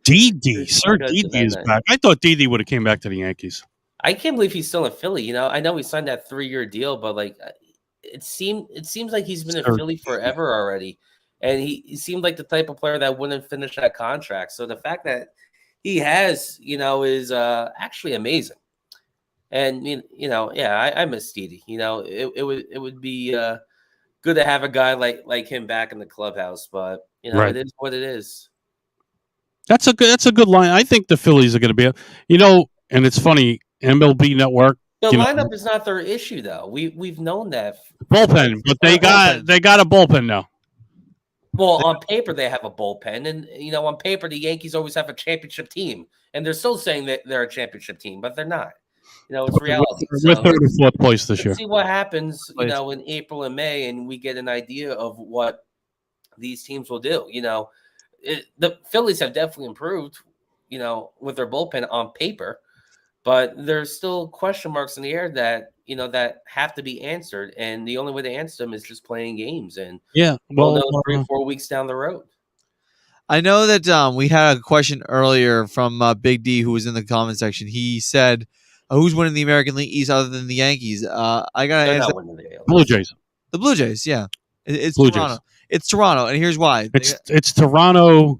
Didi, Sir Didi is back. I thought Didi would have came back to the Yankees. I can't believe he's still in Philly. I know he signed that 3-year deal, but like it seems like he's been in Philly forever already, and he seemed like the type of player that wouldn't finish that contract. So the fact that he has, is actually amazing. And I miss Didi. It would be good to have a guy like him back in the clubhouse, but Right. It is what it is. That's a good line. I think the Phillies are going to be, and it's funny. MLB Network. The lineup is not their issue, though. We've known that bullpen, but they got a bullpen now. Well, on paper they have a bullpen, and on paper the Yankees always have a championship team, and they're still saying that they're a championship team, but they're not. It's reality. We're third or fourth place this year. See what happens, in April and May, and we get an idea of what these teams will do. The Phillies have definitely improved, with their bullpen on paper, but there's still question marks in the air that that have to be answered, and the only way to answer them is just playing games. And we'll know 3 or 4 weeks down the road. I know that we had a question earlier from Big D, who was in the comment section. He said, "Who's winning the American League East other than the Yankees?" I gotta They're answer. not winning the AL. Blue Jays. The Blue Jays, yeah, it's Blue Toronto. Jays. It's Toronto, and here's why. It's Toronto.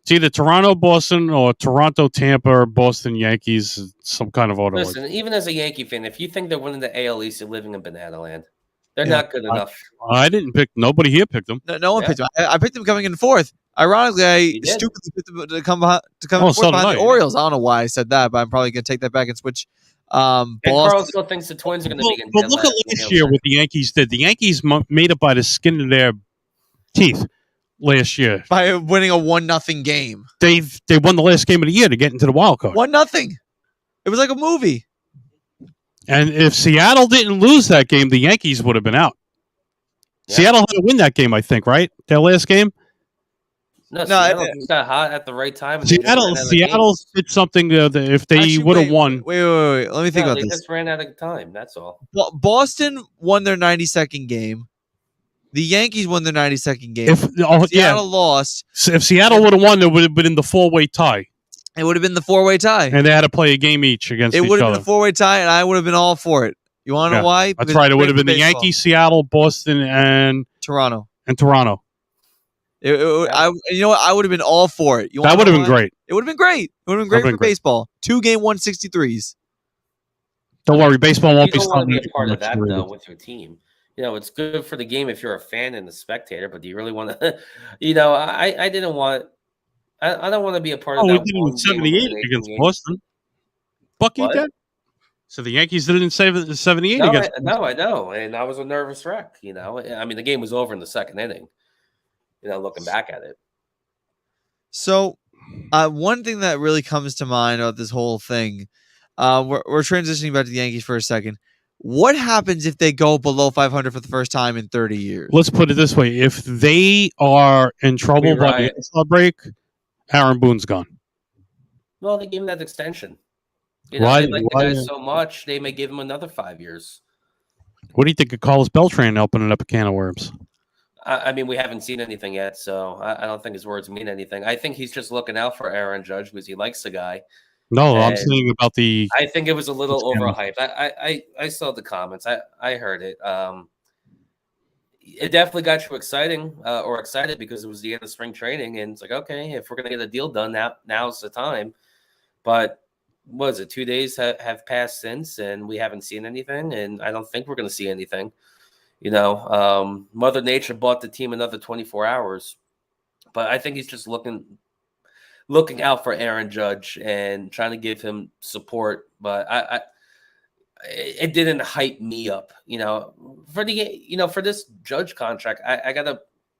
It's either Toronto, Boston, or Toronto, Tampa, or Boston Yankees. Some kind of order. Listen, even as a Yankee fan, if you think they're winning the AL East, you're living in banana land. They're not good enough. I didn't pick. Nobody here picked them. No one picked them. I picked them coming in fourth. Ironically, I stupidly picked them to come fourth behind the Orioles. I don't know why I said that, but I'm probably going to take that back and switch. And Carl still thinks the Twins are going to be. But look at last year what the Yankees did. The Yankees made it by the skin of their teeth last year by winning a 1-0 game. They won the last game of the year to get into the wild card. 1-0. It was like a movie. And if Seattle didn't lose that game, the Yankees would have been out. Yeah. Seattle had to win that game, I think, right? Their last game? No, Seattle got hot at the right time. Seattle did something that if they would have won. Wait. Let me think about this. They just ran out of time. That's all. Boston won their 92nd game. The Yankees won their 92nd game. Seattle lost. If Seattle would have won, it would have been in the 4-way tie. It would have been the 4-way tie. And they had to play a game each against each other. It would have been a 4-way tie, and I would have been all for it. You want to know why? That's right. It would have been the Yankees, Seattle, Boston, and Toronto. You know what? I would have been all for it. That would have been great. It would have been great. It would have been great for baseball. 2-game 163s. Don't worry, baseball won't be. You don't want to be a part of that though with your team. It's good for the game if you're a fan and a spectator, but do you really want to? I didn't want. I don't want to be a part of Oh, we that did it one in game '78 elimination against game. Boston. Bucky What? did. So the Yankees did it in '78 No, against. I know, and I was a nervous wreck. I mean, the game was over in the second inning. Looking back at it. So, one thing that really comes to mind about this whole thing, we're transitioning back to the Yankees for a second. What happens if they go below 500 for the first time in 30 years? Let's put it this way: if they are in trouble by the All-Star break, Aaron Boone's gone. Well, they gave him that extension. Why? They like the guy so much, they may give him another 5 years. What do you think of Carlos Beltran opening up a can of worms? I mean, we haven't seen anything yet, so I don't think his words mean anything. I think he's just looking out for Aaron Judge because he likes the guy. No, I'm saying about the. I think it was a little overhyped. I saw the comments. I heard it. It definitely got you excited because it was the end of spring training, and it's like, okay, if we're gonna get a deal done, now's the time. But what is it? 2 days have passed since, and we haven't seen anything, and I don't think we're gonna see anything. Mother Nature bought the team another 24 hours, but I think he's just looking out for Aaron Judge and trying to give him support. But it didn't hype me up, for this Judge contract.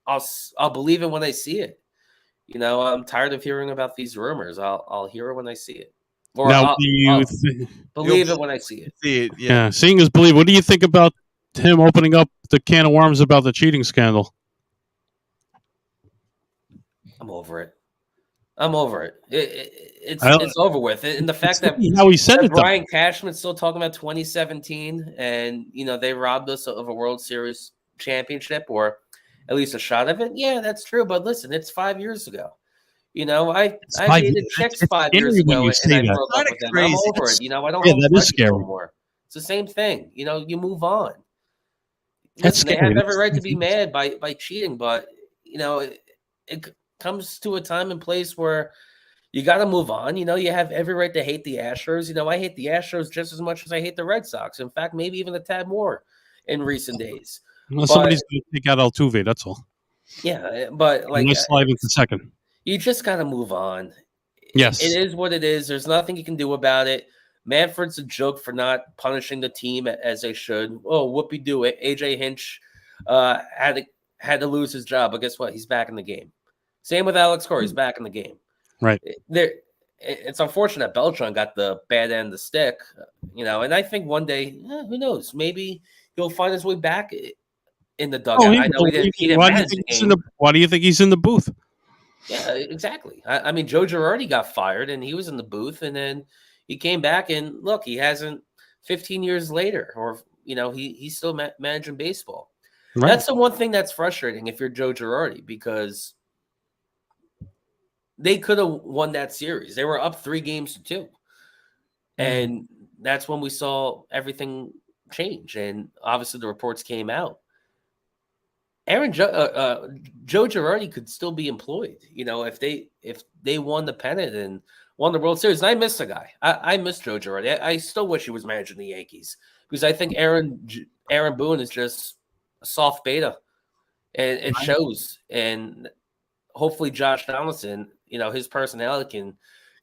I'll believe it when I see it. I'm tired of hearing about these rumors. I'll hear it when I see it. Or Now, I'll believe it when I see it. See it, yeah, seeing is believe. What do you think about him opening up the can of worms about the cheating scandal? I'm over it. It's over with. And the fact that how he said it, Brian Cashman's still talking about 2017, and they robbed us of a World Series championship or at least a shot of it. Yeah, that's true. But listen, it's 5 years ago. I dated chicks 5 years ago, and I broke up with them. I'm over it. I don't hold grudges no more. It's the same thing. You move on. Listen, they have every right to be mad by cheating, but it comes to a time and place where you got to move on. You have every right to hate the Astros. I hate the Astros just as much as I hate the Red Sox. In fact, maybe even a tad more in recent days. Well, somebody's going to take out Altuve. That's all. Yeah, but slide into second. You just got to move on. Yes, it is what it is. There's nothing you can do about it. Manfred's a joke for not punishing the team as they should. Oh, whoopee-doo. AJ Hinch had to lose his job, but guess what? He's back in the game. Same with Alex Cora. He's back in the game. Right. It's unfortunate Beltran got the bad end of the stick, and I think one day, who knows, maybe he'll find his way back in the dugout. I know he didn't manage the game. Why do you think he's in the booth? Yeah, exactly. I mean, Joe Girardi got fired, and he was in the booth, and then he came back, and look, he hasn't 15 years later, or, he's still managing baseball. Right. That's the one thing that's frustrating if you're Joe Girardi, because they could have won that series. They were up 3-2. And that's when we saw everything change. And obviously the reports came out. Joe Girardi could still be employed, if they won the pennant and won the World Series. And I miss the guy. I miss Joe Girardi. I still wish he was managing the Yankees, because I think Aaron Boone is just a soft beta, and it shows. And hopefully Josh Donaldson, his personality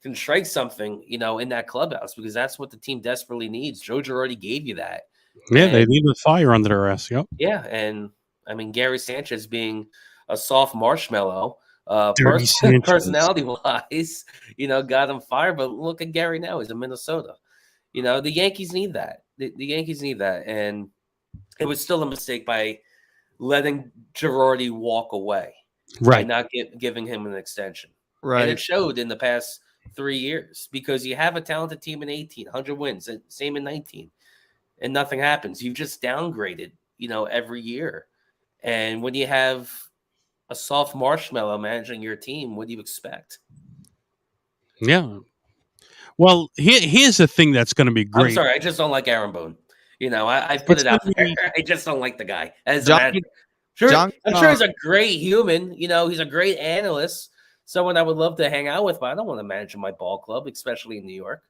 can strike something, in that clubhouse, because that's what the team desperately needs. Joe Girardi gave you that. Yeah, they need a fire under their ass. Yep. Yeah, and I mean, Gary Sanchez being a soft marshmallow, personality-wise, got him fired. But look at Gary now; he's in Minnesota. The Yankees need that. The Yankees need that, and it was still a mistake by letting Girardi walk away, right? By not giving him an extension, right? And it showed in the past 3 years, because you have a talented team in 18, 100 wins, and same in 19, and nothing happens. You've just downgraded, every year. And when you have a soft marshmallow managing your team, what do you expect? Yeah. Well, here's the thing that's going to be great. I'm sorry, I just don't like Aaron Boone. I put it out there. I just don't like the guy. I'm sure he's a great human. He's a great analyst. Someone I would love to hang out with, but I don't want to manage my ball club, especially in New York.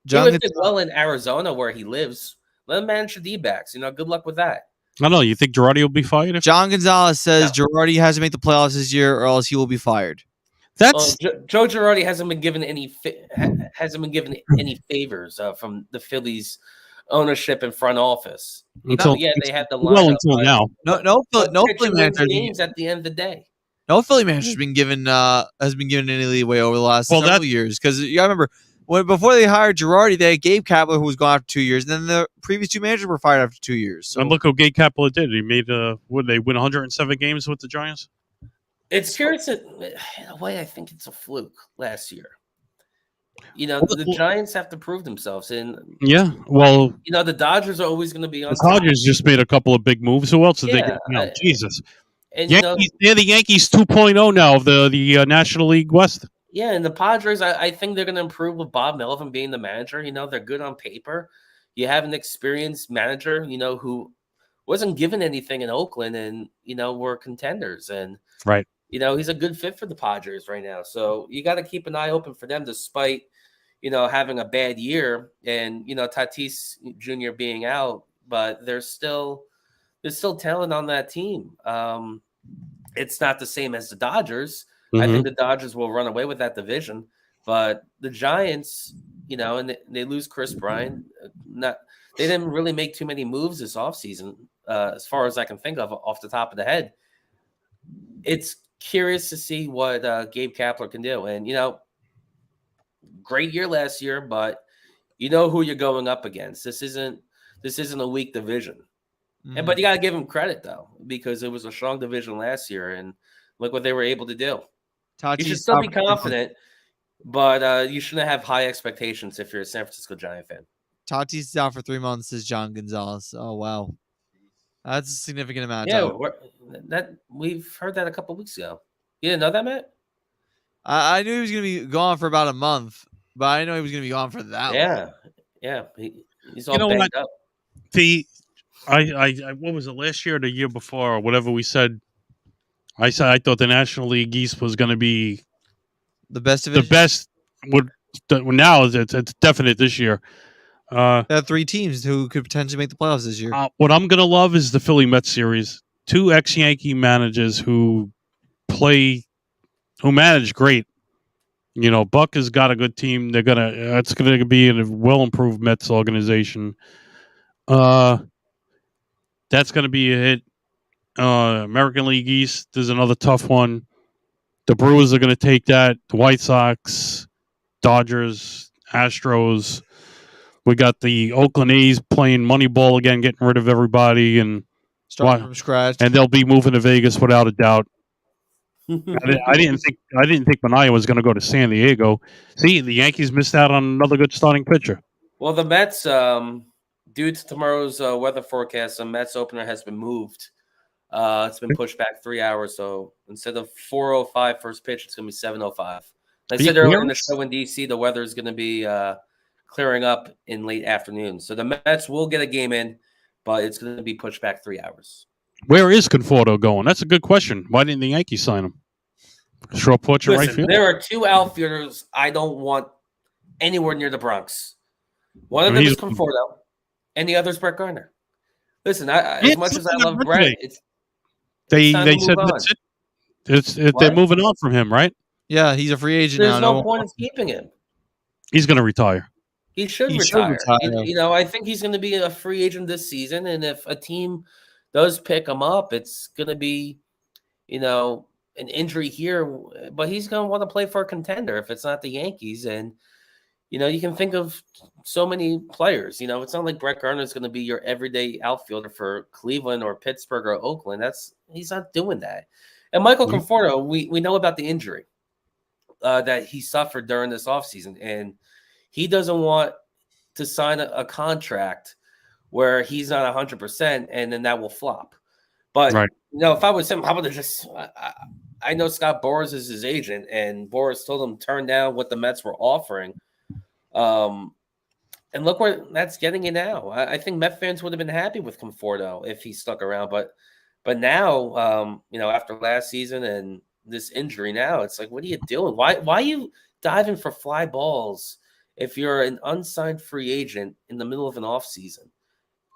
He did well in Arizona, where he lives. Let him manage the D-backs. Good luck with that. I don't know. You think Girardi will be fired? John Gonzalez says Girardi has to make the playoffs this year, or else he will be fired. That's Joe Girardi hasn't been given any favors from the Phillies ownership and front office. until They had the lineup, until now. No Philly pitching wins manager. games at the end of the day. No Philly manager has been given any leeway over the last several years, because you gotta remember before they hired Girardi, they had Gabe Kapler, who was gone after 2 years, and then the previous 2 managers were fired after 2 years. So And look what Gabe Kapler did. He made would they win 107 games with the Giants? It's curious that, in a way, I think it's a fluke last year. The Giants have to prove themselves, and yeah, well, the Dodgers are always going to be on. The Dodgers just made a couple of big moves. Who else did they get? Jesus, and Yankees, they're the Yankees 2.0 now of the National League West. Yeah, and the Padres, I think they're going to improve with Bob Melvin being the manager. They're good on paper. You have an experienced manager, who wasn't given anything in Oakland, and were contenders, and right. He's a good fit for the Padres right now. So you got to keep an eye open for them, despite having a bad year and Tatis Jr. being out, but there's still talent on that team. It's not the same as the Dodgers. Mm-hmm. I think the Dodgers will run away with that division, but the Giants, and they lose Chris Bryant. They didn't really make too many moves this offseason, as far as I can think of off the top of the head. It's curious to see what Gabe Kapler can do, and great year last year, but who you're going up against. This isn't a weak division, but you got to give him credit though, because it was a strong division last year, and look what they were able to do. You should still be confident, but you shouldn't have high expectations if you're a San Francisco Giant fan. Tatis is out for 3 months, says John Gonzalez. Oh wow, that's a significant amount of time. We've heard that a couple weeks ago. You didn't know that, Matt? I knew he was going to be gone for about a month, but I didn't know he was going to be gone for that long. Yeah. He's all banged up. What was it, last year or the year before or whatever we said? I thought the National League East was going to be the best of it. The best now it's definite this year. There are 3 teams who could potentially make the playoffs this year. What I'm going to love is the Philly Mets series. 2 ex-Yankee managers who manage great. Buck has got a good team. It's gonna be in a well improved Mets organization. That's gonna be a hit. American League East is another tough one. The Brewers are gonna take that. The White Sox, Dodgers, Astros. We got the Oakland A's playing Moneyball again, getting rid of everybody and starting from scratch. And they'll be moving to Vegas without a doubt. I didn't think Manaea was going to go to San Diego. See, the Yankees missed out on another good starting pitcher. Well, the Mets, due to tomorrow's weather forecast, the Mets opener has been moved. It's been pushed back 3 hours. So instead of 4:05 first pitch, it's going to be 7:05. I said earlier in the show in DC, the weather is going to be clearing up in late afternoon. So the Mets will get a game in, but it's going to be pushed back 3 hours. Where is Conforto going? That's a good question. Why didn't the Yankees sign him? Short porch right field. There are 2 outfielders I don't want anywhere near the Bronx. One of them is Conforto, and the other is Brett Gardner. Listen, as much as I love Brett, they said that's it. They're moving on from him, right? Yeah, he's a free agent now. There's no point in keeping him. He's going to retire. He should retire. I think he's going to be a free agent this season, and if a team does pick him up, it's going to be, an injury here, but he's going to want to play for a contender if it's not the Yankees. And, you can think of so many players. It's not like Brett Gardner is going to be your everyday outfielder for Cleveland or Pittsburgh or Oakland. He's not doing that. And Michael Conforto, we know about the injury that he suffered during this offseason, and he doesn't want to sign a contract where he's not 100%, and then that will flop. But, if I was him, I would have just I know Scott Boras is his agent, and Boras told him to turn down what the Mets were offering. And look where that's getting you now. I think Met fans would have been happy with Conforto if he stuck around. But now, after last season and this injury now, it's like, what are you doing? Why are you diving for fly balls if you're an unsigned free agent in the middle of an offseason?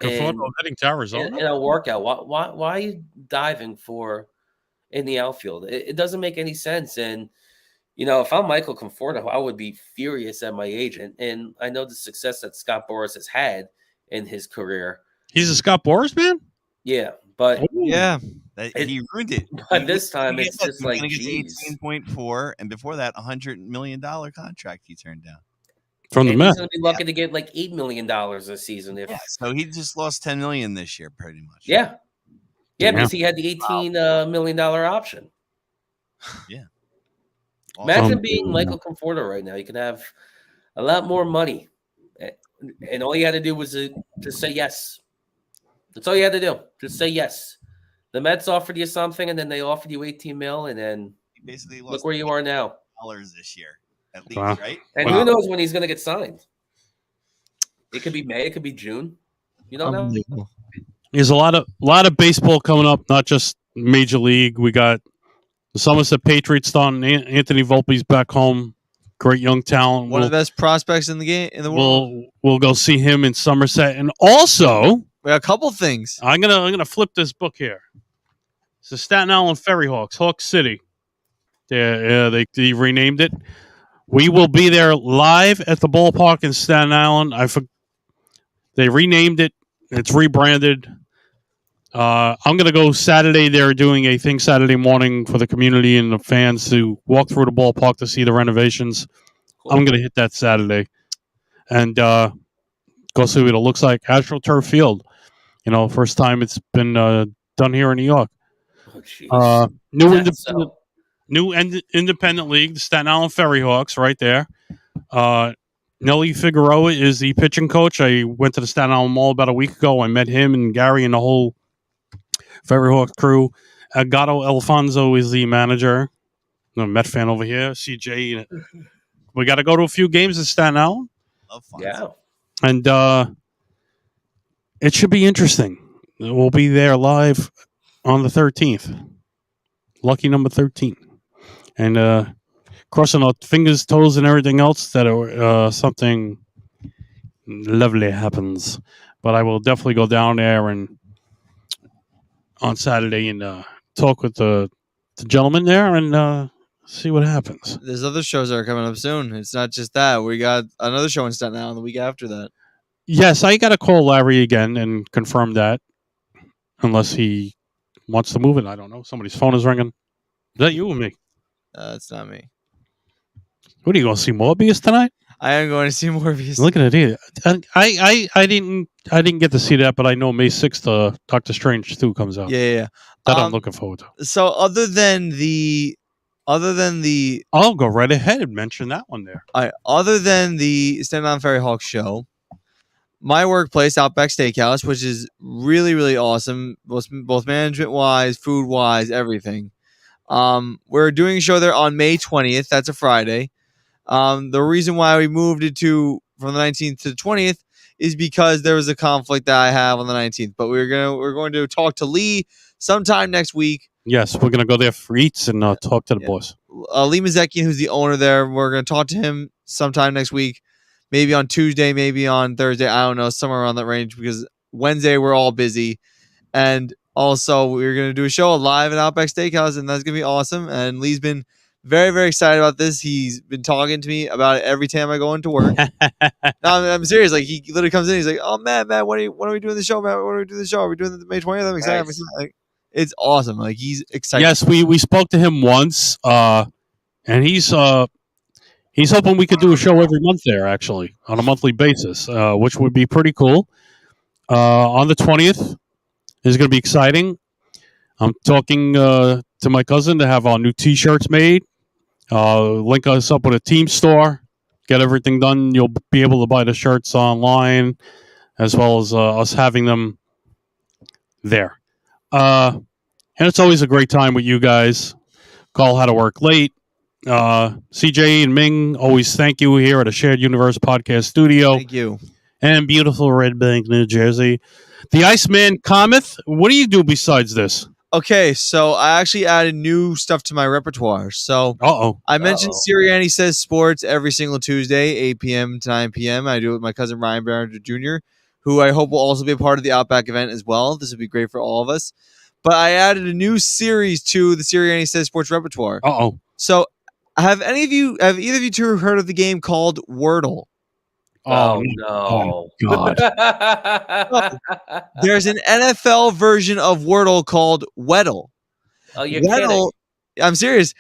Conforto heading to Arizona in a workout. Why are you diving for in the outfield? It doesn't make any sense. And If I'm Michael Conforto, I would be furious at my agent. And I know the success that Scott Boras has had in his career. He's a Scott Boras man? Yeah, but Yeah. He ruined it. But this time it's just like, geez. geez. 18.4, and before that, $100 million contract he turned down. From the And Mets. he's going to be lucky to get like $8 million a season. So he just lost $10 million this year, pretty much. Yeah, Damn. because he had the $18 million option. Yeah. Imagine being Michael Conforto right now. You can have a lot more money, and all you had to do was just say yes. That's all you had to do. Just say yes. The Mets offered you something, and then they offered you 18 mil, and then he basically lost look where you are now. $8 this year, at least, Wow. right? And who knows when he's going to get signed? It could be May. It could be June. You don't know. There's a lot of baseball coming up, not just Major League. We got the Somerset Patriots starting. Anthony Volpe's back home. Great young talent. One of the best prospects in the world. We'll go see him in Somerset, and also we got a couple things. I'm gonna flip this book here. It's the Staten Island Ferry Hawks, Hawk City. They renamed it. We will be there live at the ballpark in Staten Island. They renamed it. It's rebranded. I'm going to go Saturday. They're doing a thing Saturday morning for the community and the fans to walk through the ballpark to see the renovations. Cool. I'm going to hit that Saturday and go see what it looks like. AstroTurf Field. First time it's been done here in New York. Oh, new independent league, the Staten Island Ferry Hawks, right there. Nelly Figueroa is the pitching coach. I went to the Staten Island Mall about a week ago. I met him and Gary and the whole Ferry Hawk crew. Gato Alfonso is the manager. I'm a Met fan over here. CJ. We got to go to a few games in Staten Island. Yeah. And it should be interesting. We'll be there live on the 13th. Lucky number 13. And crossing our fingers, toes, and everything else that something lovely happens. But I will definitely go down there and on Saturday and talk with the gentleman there and see what happens. There's other shows that are coming up soon. It's not just that. We got another show in Staten Island the week after that. Yes, I got to call Larry again and confirm that. Unless he wants to move it. I don't know. Somebody's phone is ringing. Is that you or me? It's not me. What are you going to see Morbius tonight? I am going to see Morbius. Look at it here. I didn't get to see that, but I know May 6th Doctor Strange 2 comes out. Yeah. That I'm looking forward to. So other than the I'll go right ahead and mention that one there. Other than the Staten Island Ferry Hawk show, my workplace, Outback Steakhouse, which is really, really awesome, both management wise, food wise, everything. We're doing a show there on May 20th. That's a Friday. The reason why we moved it from the 19th to the 20th is because there was a conflict that I have on the 19th. But we're going to talk to Lee sometime next week. Yes, we're going to go there for eats and talk to the boss. Lee Mazekian, who's the owner there, we're going to talk to him sometime next week. Maybe on Tuesday, maybe on Thursday. I don't know, somewhere around that range because Wednesday we're all busy. And also, we're going to do a show live at Outback Steakhouse, and that's going to be awesome. And Lee's been very, very excited about this. He's been talking to me about it every time I go into work. No, I'm serious. Like, he literally comes in. He's like, "Oh, man, when are we doing the show, man? When are we doing the show? Are we doing the May 20th? I'm excited." Nice. Like, it's awesome. Like, he's excited. Yes, we spoke to him once, and he's hoping we could do a show every month there, actually, on a monthly basis, which would be pretty cool. On the 20th is going to be exciting. I'm talking to my cousin to have our new T-shirts made. Link us up with a team store. Get everything done. You'll be able to buy the shirts online, as well as us having them there. And it's always a great time with you guys. Call How to Work Late. CJ and Ming, always thank you here at a Shared Universe Podcast Studio. Thank you. And beautiful Red Bank, New Jersey. The Iceman Cometh, what do you do besides this? Okay, so I actually added new stuff to my repertoire. So I mentioned Siriani Says Sports every single Tuesday, 8 p.m. to 9 p.m. I do it with my cousin Ryan Barringer Jr., who I hope will also be a part of the Outback event as well. This would be great for all of us. But I added a new series to the Siriani Says Sports repertoire. So have either of you two heard of the game called Wordle? Oh no! God. There's an NFL version of Wordle called Weddle. Oh, you're Weddle, kidding. I'm serious.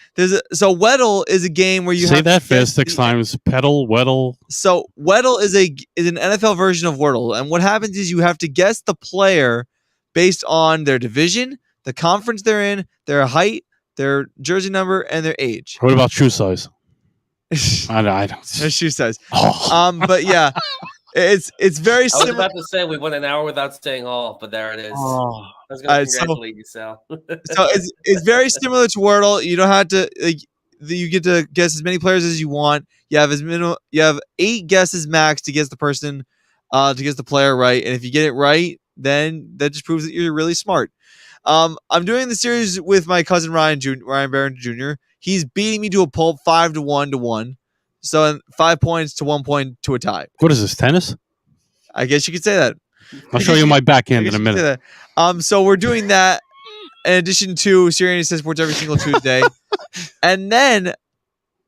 So Weddle is a game where you say have that to fast guess 6 times. Pedal, Weddle. So Weddle is an NFL version of Wordle, and what happens is you have to guess the player based on their division, the conference they're in, their height, their jersey number, and their age. What about shoe size? I don't. Their shoe size. Oh. But yeah, it's very I was similar. about to say we went an hour without saying all, but there it is. Oh. I was going to So- congratulate you, Sal. So it's very similar to Wordle. You don't have to you get to guess as many players as you want. You have 8 guesses max to guess the person, to guess the player right. And if you get it right, then that just proves that you're really smart. I'm doing the series with my cousin Ryan Barron Jr. He's beating me to a pulp 5-1 to 1. So 5 points to 1 point to a tie. What is this, tennis? I guess you could say that. I'll show you my I backhand guess in a you could say minute. that. So we're doing that in addition to Siriani Says Sports every single Tuesday. And then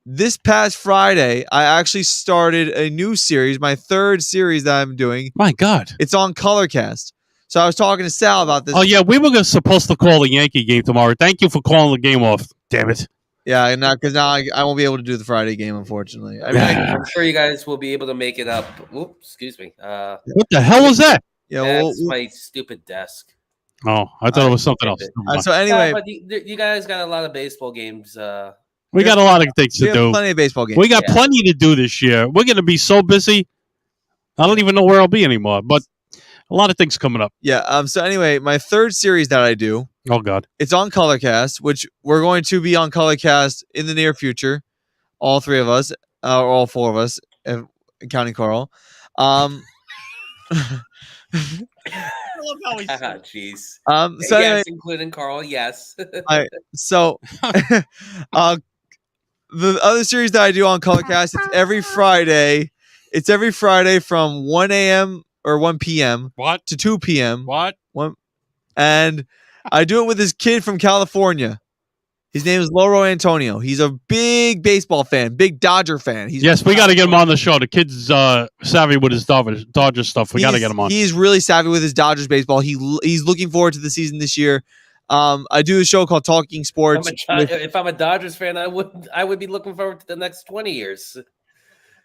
this past Friday, I actually started a new series, my 3rd series that I'm doing. My God. It's on Colorcast. So I was talking to Sal about this. Oh, yeah, we were supposed to call the Yankee game tomorrow. Thank you for calling the game off. Damn it. Yeah, and because now I won't be able to do the Friday game, unfortunately. I mean, I'm sure you guys will be able to make it up. Oops, excuse me. What the hell was that? That's my stupid desk. Oh, I thought it was something else. So anyway, But you guys got a lot of baseball games. We got a lot of things we to have do. plenty of baseball games. We got Yeah. plenty to do this year. We're going to be so busy. I don't even know where I'll be anymore, but a lot of things coming up. Yeah. So anyway, my 3rd series that I do, Oh, God. it's on Colorcast, which we're going to be on Colorcast in the near future. All 3 of us, or all 4 of us, counting Carl. Jeez. So anyway, Yes, including Carl. Yes. so the other series that I do on Colorcast, it's every Friday. It's every Friday from 1 a.m. or 1 p.m. What? to 2 p.m. What? And I do it with this kid from California. His name is Loro Antonio. He's a big baseball fan, big Dodger fan. Yes, we got to get him on the show. The kid's savvy with his Dodger stuff. We got to get him on. He's really savvy with his Dodgers baseball. He's looking forward to the season this year. I do a show called Talking Sports. If I'm a Dodgers fan, I would be looking forward to the next 20 years.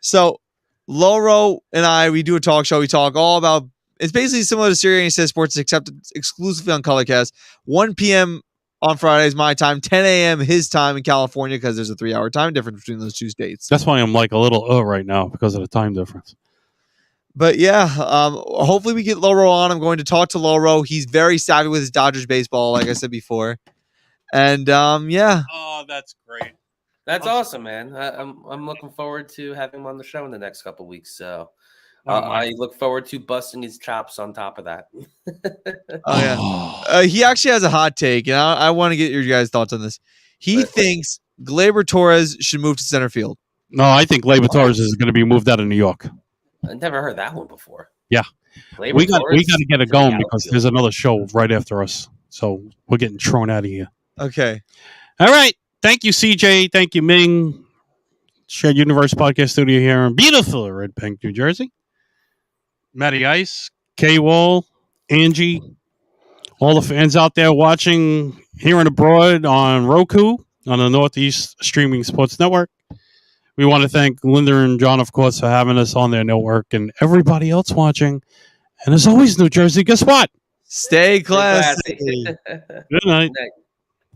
So Loro and we do a talk show. We talk all about. It's basically similar to Siriani Says Sports, except it's exclusively on Colorcast. 1 p.m. on Fridays, my time, 10 a.m. his time in California, because there's a 3-hour time difference between those 2 states. That's why I'm like a little right now because of the time difference. But yeah, hopefully we get Loro on. I'm going to talk to Loro. He's very savvy with his Dodgers baseball, like I said before. And yeah. Oh, that's great. That's awesome, man. I'm looking forward to having him on the show in the next couple of weeks. So I look forward to busting his chops on top of that. Oh yeah. He actually has a hot take, and I want to get your guys' thoughts on this. He thinks Gleyber Torres should move to center field. No, I think Gleyber Torres is going to be moved out of New York. I never heard that one before. Yeah. We got to get it going because there's another show right after us. So we're getting thrown out of here. Okay. All right. Thank you, CJ. Thank you, Ming. Shared Universe Podcast Studio here in beautiful Red Bank, New Jersey. Matty Ice, K-Wall, Angie, all the fans out there watching here and abroad on Roku on the Northeast Streaming Sports Network. We want to thank Linda and John, of course, for having us on their network and everybody else watching. And as always, New Jersey, guess what? Stay classy. Good Good night. night.